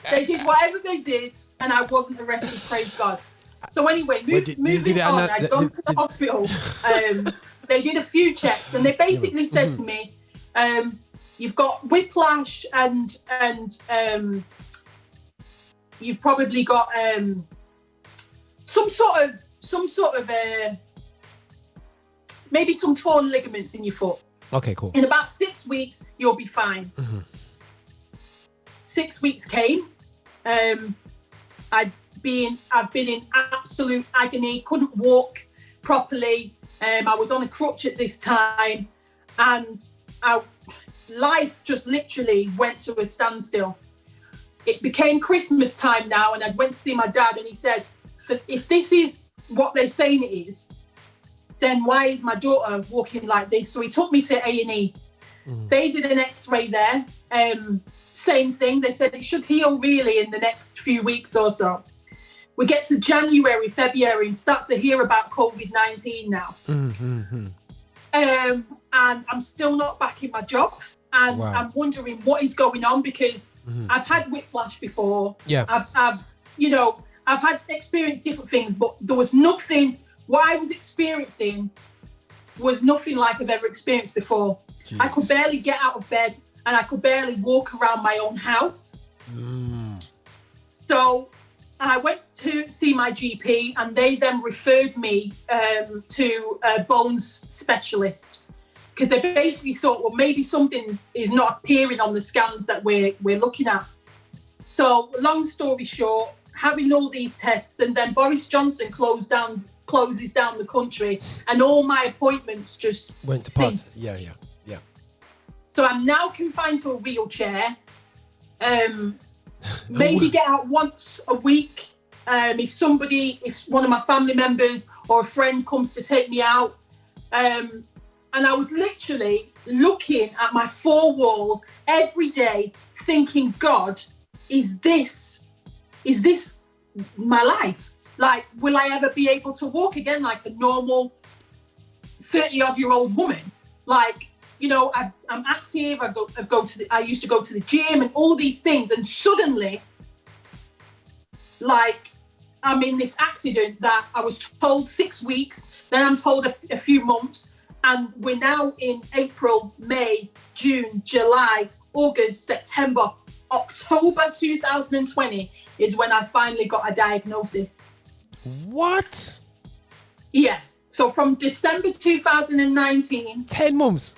They did whatever they did, and I wasn't arrested, praise God. So anyway, moving on, I'd gone to the hospital. They did a few checks, and they basically said to me, you've got whiplash and you've probably got some sort of maybe some torn ligaments in your foot. Okay, cool. In about 6 weeks, you'll be fine. 6 weeks came. I've been in absolute agony, couldn't walk properly. I was on a crutch at this time, and life just literally went to a standstill. It became Christmas time now, and I went to see my dad, and he said, if this is what they're saying it is, then why is my daughter walking like this? So he took me to A&E. They did an X-ray there. Same thing. They said it should heal really in the next few weeks or so. We get to January, February, and start to hear about COVID-19 now. And I'm still not back in my job. And I'm wondering what is going on, because I've had whiplash before. Yeah. I've had experienced different things, but there was nothing. What I was experiencing was nothing like I've ever experienced before. Jeez. I could barely get out of bed, and I could barely walk around my own house. So I went to see my GP, and they then referred me to a bones specialist, because they basically thought, well, maybe something is not appearing on the scans that we're looking at. So long story short, having all these tests, and then Boris Johnson closes down the country, and all my appointments just went to cease. Yeah. So I'm now confined to a wheelchair. Maybe get out once a week. If one of my family members or a friend comes to take me out. And I was literally looking at my four walls every day thinking, God, is this my life? Like, will I ever be able to walk again like a normal 30-odd-year-old woman? Like, I'm active. I used to go to the gym and all these things, and suddenly, like, I'm in this accident that I was told 6 weeks, then I'm told a few months, and we're now in April, May, June, July, August, September, October 2020 is when I finally got a diagnosis. What? Yeah. So from December 2019. 10 months.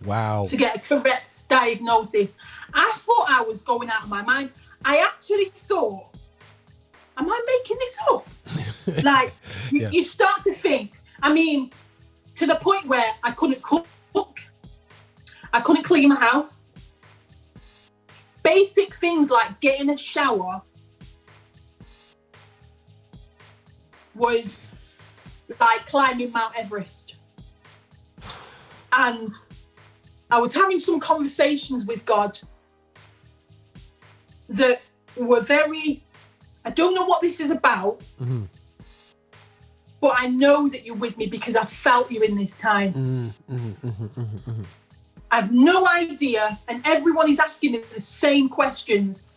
Wow. To get a correct diagnosis. I thought I was going out of my mind. I actually thought, am I making this up? Like, you start to think. I mean, to the point where I couldn't cook. I couldn't clean my house. Basic things like getting a shower was like climbing Mount Everest. And I was having some conversations with God that were very, I don't know what this is about, but I know that you're with me because I felt you in this time. I've no idea, and everyone is asking me the same questions.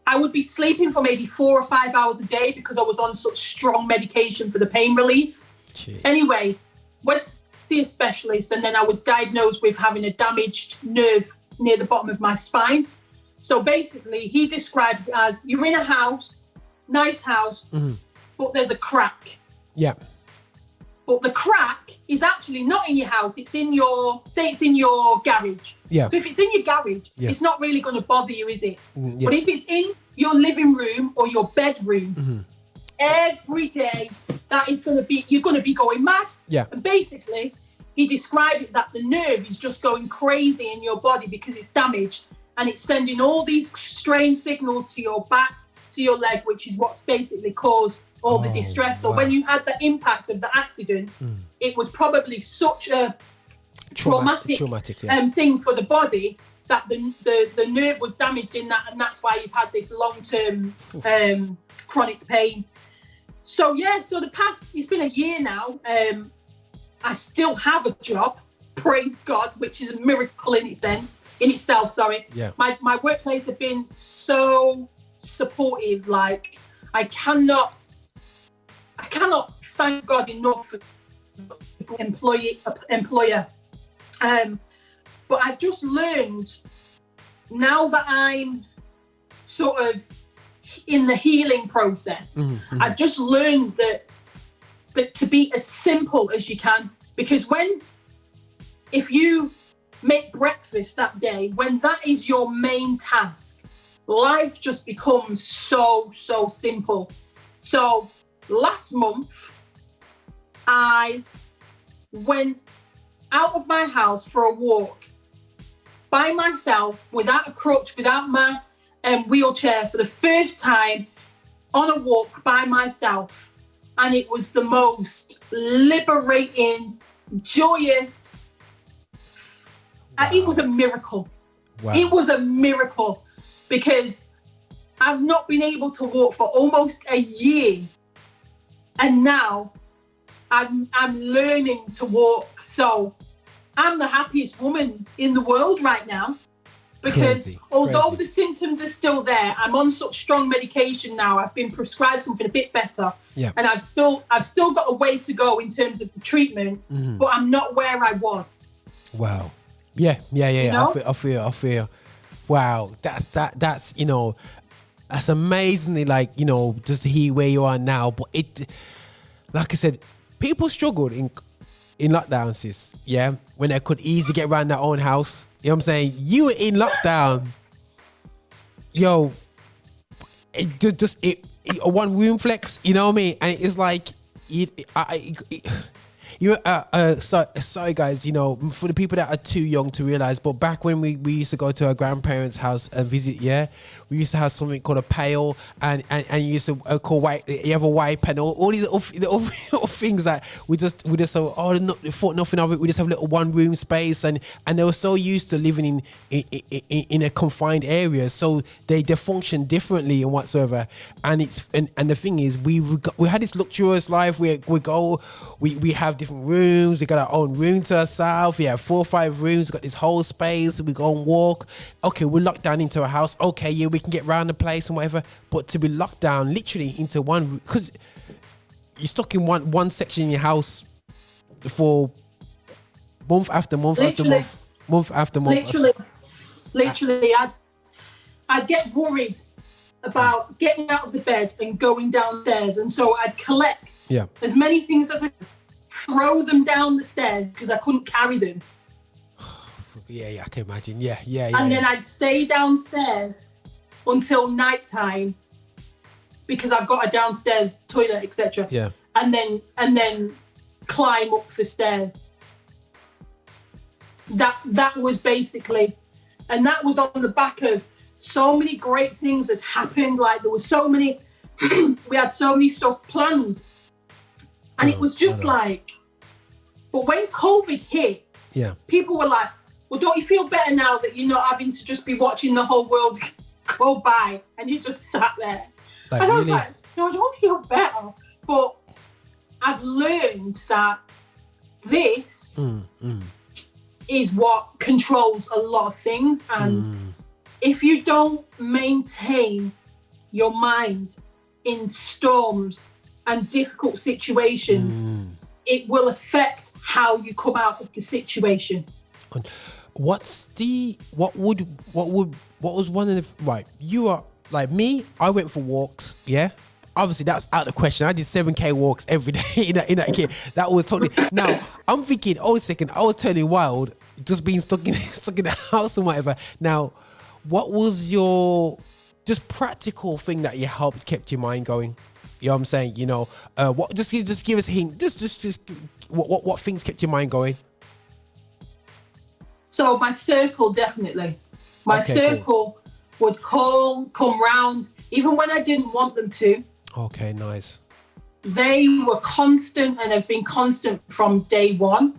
I would be sleeping for maybe 4 or 5 hours a day because I was on such strong medication for the pain relief. Jeez. Anyway, went to see a specialist, and then I was diagnosed with having a damaged nerve near the bottom of my spine. So basically, he describes it as you're in a house, nice house, but there's a crack. Yeah. But the crack is actually not in your house. It's in your garage. Yeah. So if it's in your garage, it's not really going to bother you, is it? Yeah. But if it's in your living room or your bedroom, every day, that is going to be, you're going to be going mad. Yeah. And basically, he described it that the nerve is just going crazy in your body because it's damaged, and it's sending all these strange signals to your back, to your leg, which is what's basically caused all the distress. So when you had the impact of the accident, it was probably such a traumatic thing for the body that the nerve was damaged in that, and that's why you've had this long-term chronic pain. So so it's been a year now. I still have a job, praise God, which is a miracle in itself. Yeah. My workplace have been so supportive. Like, I cannot thank God enough for employer. But I've just learned now that I'm sort of in the healing process. I've just learned that to be as simple as you can, because if you make breakfast that day, when that is your main task, life just becomes so simple. So last month, I went out of my house for a walk by myself, without a crutch, without my wheelchair, for the first time on a walk by myself. And it was the most liberating, joyous. Wow. It was a miracle. Wow. It was a miracle, because I've not been able to walk for almost a year. And now I'm learning to walk. So I'm the happiest woman in the world right now, because although the symptoms are still there, I'm on such strong medication now. I've been prescribed something a bit better, and I've still got a way to go in terms of the treatment, but I'm not where I was. Wow. Yeah. You know? I feel. Wow. That's that's amazingly, like, just to hear where you are now. But it, like I said, people struggled in lockdown, sis. Yeah, when they could easily get around their own house. You know what I'm saying? You were in lockdown. Yo, it just a one room flex. You know what I mean? And it's like sorry guys, for the people that are too young to realize, but back when we used to go to our grandparents' house and visit, we used to have something called a pail, and you used to call wipe. You have a wipe and all these little things that we just thought nothing of it. We just have a little one room space, and they were so used to living in a confined area, so they function differently and whatsoever. And the thing is, we had this luxurious life. We have different rooms. We got our own room to ourselves. We have 4 or 5 rooms. We got this whole space. We go and walk. Okay, we're locked down into a house. Okay, yeah, we can get around the place and whatever. But to be locked down literally into one, because you're stuck in one section in your house for month after month literally, after month after month. Literally, I'd get worried about getting out of the bed and going downstairs, and so I'd collect as many things as I could, throw them down the stairs because I couldn't carry them. I can imagine. Yeah. And then I'd stay downstairs until nighttime because I've got a downstairs toilet, etc. Yeah. And then climb up the stairs. That was basically, and that was on the back of so many great things that happened. Like there was so many, we had so many stuff planned, and it was just like. But when COVID hit, people were like, "Well, don't you feel better now that you're not having to just be watching the whole world go by and you just sat there?" Like, and I was like, "No, I don't feel better." But I've learned that this is what controls a lot of things, and if you don't maintain your mind in storms and difficult situations, it will affect how you come out of the situation. What was one of the, right, you are like me, I went for walks, obviously that's out of the question. I did 7k walks every day in that kid. That was totally, now I'm thinking, oh, second, I was turning wild just being stuck in the house and whatever. Now, what was your just practical thing that you helped kept your mind going? You know what I'm saying? What just give us a hint. Just what things kept your mind going? So my circle, definitely. My circle would come round, even when I didn't want them to. Okay, nice. They were constant and have been constant from day one.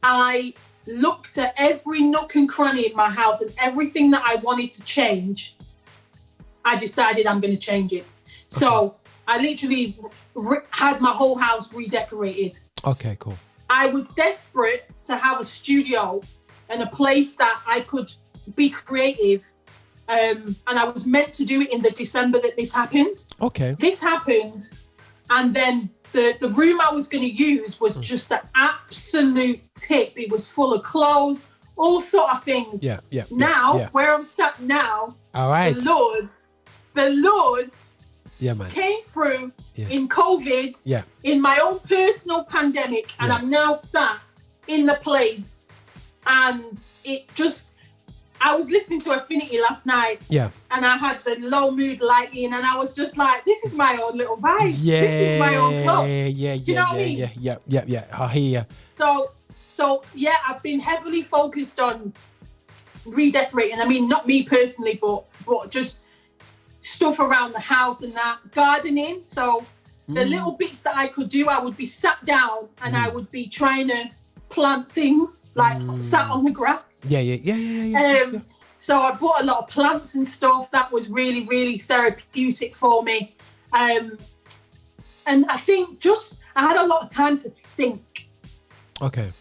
I looked at every nook and cranny in my house, and everything that I wanted to change, I decided I'm going to change it. So I literally had my whole house redecorated. Okay, cool. I was desperate to have a studio and a place that I could be creative. And I was meant to do it in the December that this happened. Okay. This happened, and then the room I was going to use was just the absolute tip. It was full of clothes, all sort of things. Now, where I'm sat now, all right, the Lord man, came through in COVID, in my own personal pandemic, and I'm now sat in the place, and I was listening to Affinity last night, and I had the low mood lighting, and I was just like, this is my own little vibe. This is my own club. Do you know what I mean? Yeah. I hear you. So I've been heavily focused on redecorating. I mean, not me personally, but just stuff around the house and that, gardening. So the little bits that I could do, I would be sat down and I would be trying to plant things, like sat on the grass. Yeah. So I bought a lot of plants and stuff. That was really, really therapeutic for me. And I think I had a lot of time to think. Okay.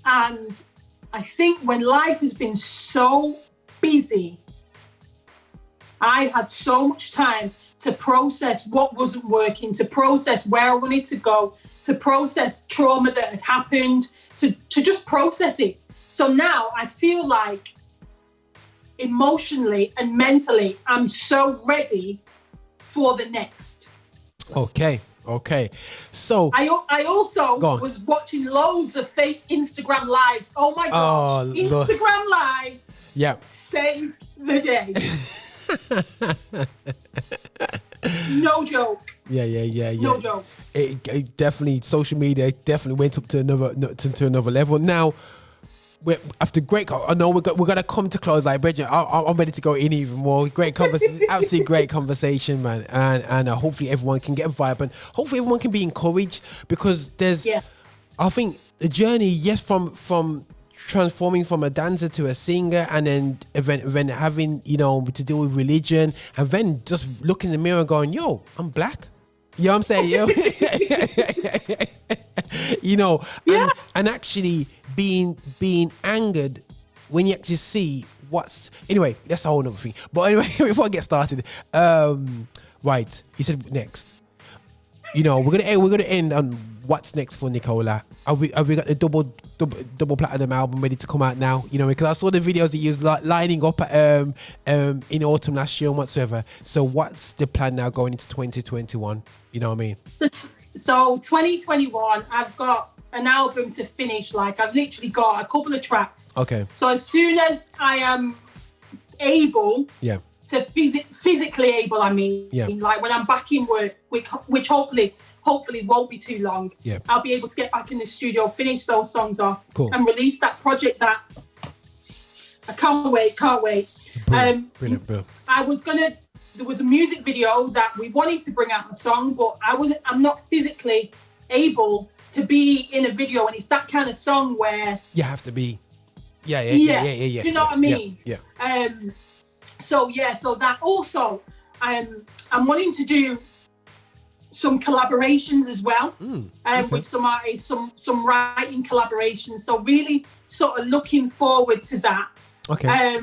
And I think when life has been so busy, I had so much time to process what wasn't working, to process where I wanted to go, to process trauma that had happened, to just process it. So now I feel like emotionally and mentally, I'm so ready for the next. Okay. So I also was watching loads of fake Instagram lives. Oh my gosh. Instagram lives saved the day. No joke. Yeah. No joke. It definitely, social media definitely went up to another level. Now, after great, I know we're gonna come to close. Like, Bridget, I'm ready to go in even more. Great conversation, absolutely great conversation, man. And hopefully everyone can get a vibe, and hopefully everyone can be encouraged, because there's, I think the journey, yes, from transforming from a dancer to a singer, and then having, to deal with religion, and then just looking in the mirror and going, yo, I'm black. You know what I'm saying? Yo. And actually being angered when you actually see anyway, that's a whole other thing. But anyway, before I get started, right, you said next. We're gonna end on what's next for Nicola. Have we got the double platinum album ready to come out now? Because I saw the videos that you was lining up in autumn last year and whatsoever. So what's the plan now going into 2021? You know what I mean? So 2021, I've got an album to finish. Like, I've literally got a couple of tracks. Okay. So as soon as I am able to physically able, like when I'm back in work, which hopefully won't be too long, I'll be able to get back in the studio, finish those songs off, and release that project that I can't wait. Brilliant. There was a music video that we wanted to bring out a song, but I'm not physically able to be in a video, and it's that kind of song where you have to be. Yeah. Do you know what I mean? Yeah. So that also, I'm wanting to do some collaborations as well, with some artists, some writing collaborations. So really sort of looking forward to that. Okay.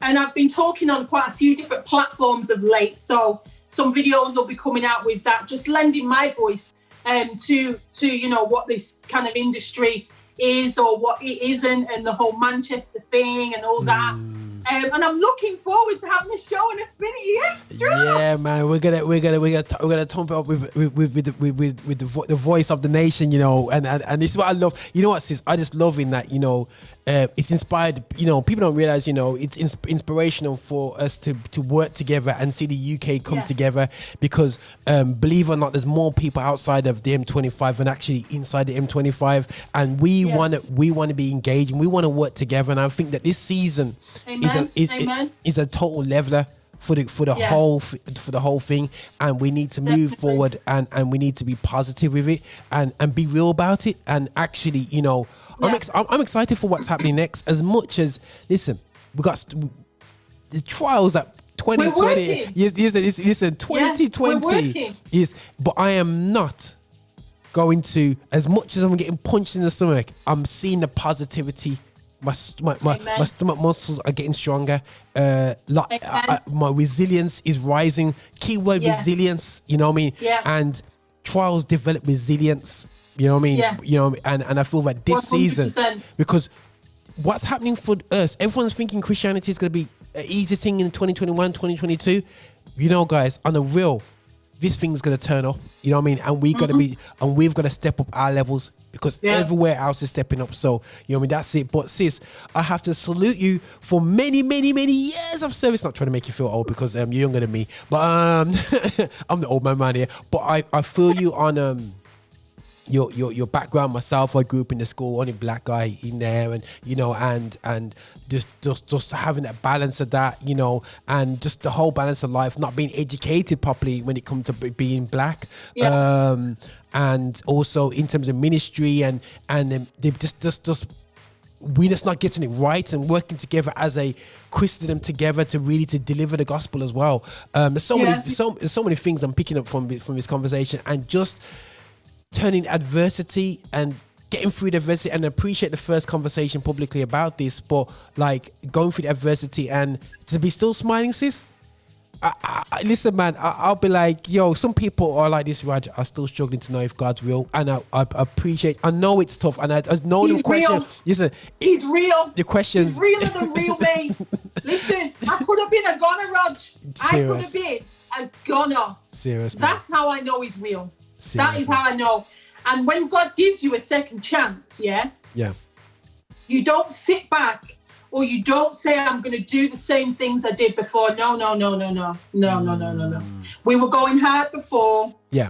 And I've been talking on quite a few different platforms of late. So some videos will be coming out with that, just lending my voice to what this kind of industry is or what it isn't, and the whole Manchester thing and all that. And I'm looking forward to having a show in Affinity Xtra. Yeah, man, we're gonna tump it up with the voice of the nation, and this is what I love. You know what, sis? I just love in that, it's inspired. People don't realize, it's inspirational for us to work together and see the UK come together, because believe it or not, there's more people outside of the M25 than actually inside the M25, and we want to be engaged, and we want to work together. And I think that this season is a total leveler for the whole thing, and we need to move forward, and we need to be positive with it, and be real about it, and actually, I'm excited for what's happening next. As much as, listen, we got the trials that 2020 listen, 2020 is, but I am not going to, as much as I'm getting punched in the stomach, I'm seeing the positivity. My stomach muscles are getting stronger. My resilience is rising. Keyword resilience, you know what I mean? Yeah. And trials develop resilience, you know what I mean? Yeah. And I feel that this 100%. season, because what's happening for us? Everyone's thinking Christianity is going to be an easy thing in 2021, 2022. You know, guys, on the real, this thing's going to turn off. You know what I mean? And we've got to step up our levels because everywhere else is stepping up. So, you know what I mean? That's it. But sis, I have to salute you for many, many, many years of service. Not trying to make you feel old because you're younger than me, but I'm the old man here. But I feel you on your background. Myself, I grew up in the school, only black guy in there, and you know, and just having that balance of that, you know, and just the whole balance of life, not being educated properly when it comes to being black, and also in terms of ministry and they just we just not getting it right and working together as a Christendom together to really to deliver the gospel as well. There's so many things I'm picking up from this conversation, and just turning adversity and getting through the adversity, and appreciate the first conversation publicly about this, but like going through the adversity and to be still smiling, sis. Listen, man, I'll be like, yo, some people are like this, Raj, are still struggling to know if God's real, and I appreciate, I know it's tough, and I know the question. Real. Listen, he's real. The question is realer than real me. Listen, I could have been a goner, Raj. I could have been a goner. Serious, man. That's how I know he's real. Serious, that is how I know. And when God gives you a second chance, you don't sit back, or you don't say, I'm going to do the same things I did before. No. We were going hard before. Yeah.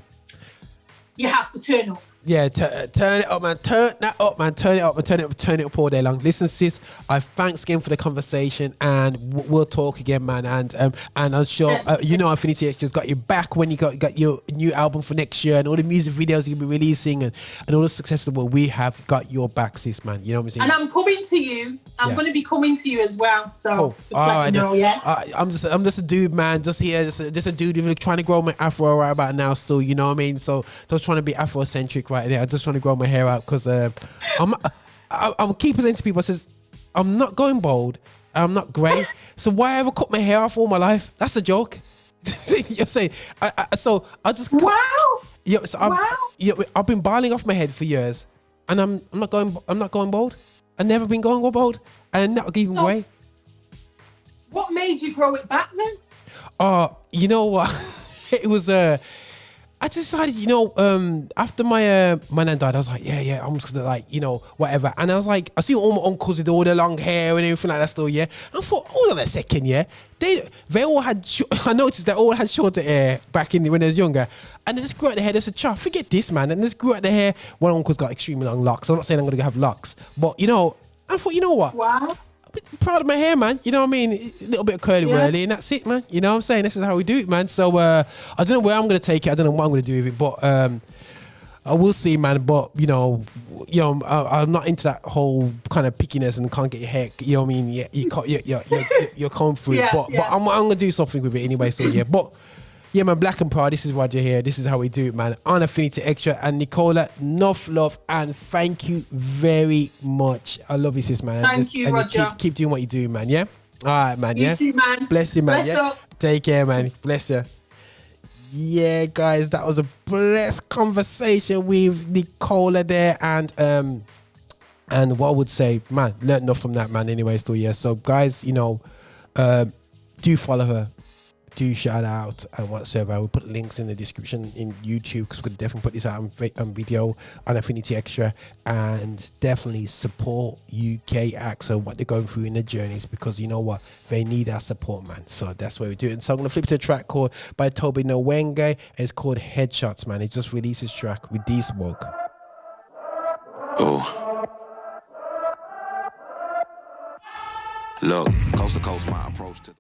You have to turn up. Yeah, turn it up, man. Turn that up, man. Turn it up and turn it up all day long. Listen, sis, I thanks again for the conversation, and we'll talk again, man. And I'm sure you know Affinity Xtra's got your back when you got your new album for next year, and all the music videos you'll be releasing, and all the success that we have got your back, sis, man. You know what I'm saying? And I'm coming to you. I'm going to be coming to you as well. So just let me know, I'm just a dude, man. Just here, just a dude who's trying to grow my afro right about now. Still, you know what I mean? So just trying to be Afrocentric right there. I'm just trying to grow my hair out because I'm keep saying to people, I says, I'm not going bald, I'm not grey, so why ever cut my hair off all my life? That's a joke. You're saying I just I've been balding off my head for years, and I'm not going bald. I've never been going bald, and not even grey. What made you grow it back then? You know what? It was I decided, you know, after my nan died, I was like, yeah, I'm just gonna, like, you know, whatever. And I was like, I see all my uncles with all their long hair and everything like that still, yeah. I thought, hold on a second, yeah. They all had, I noticed they all had shorter hair back in when I was younger. And they just grew out the hair. They said, "Cha, forget this, man." And they just grew out the hair. One uncle's got extremely long locks. I'm not saying I'm gonna have locks, but, you know, I thought, you know what? Wow. Proud of my hair, man. You know what I mean? A little bit of curly whirly, and that's it, man. You know what I'm saying? This is how we do it, man. So I don't know where I'm gonna take it. I don't know what I'm gonna do with it, but I will see, man. But you know, I'm not into that whole kind of pickiness and can't get your hair. You know what I mean? Yeah, you're coming through it, but I'm gonna do something with it anyway. So yeah, but. Yeah, man, Black and Proud, this is Roger here. This is how we do it, man. On Affinity Xtra, and Nicola, enough love, and thank you very much. I love you, sis, man. Thank you, Roger. Keep doing what you're doing, man, yeah? All right, man, You too, man. Bless you, man, Bless up. Take care, man. Bless you. Yeah, guys, that was a blessed conversation with Nicola there, and what I would say, man, learned enough from that, man, anyway, still, yeah. So, guys, you know, do follow her. Do shout out and whatsoever. We'll put links in the description in YouTube, because we're going to definitely put this out on video on Affinity Xtra, and definitely support UK acts and what they're going through in their journeys, because you know what, they need our support, man. So that's why we do it. And so I'm going to flip to a track called by Toby Nwenge. It's called Headshots, man. He just released his track with D-Smoke. Oh, look, coast to coast, my approach to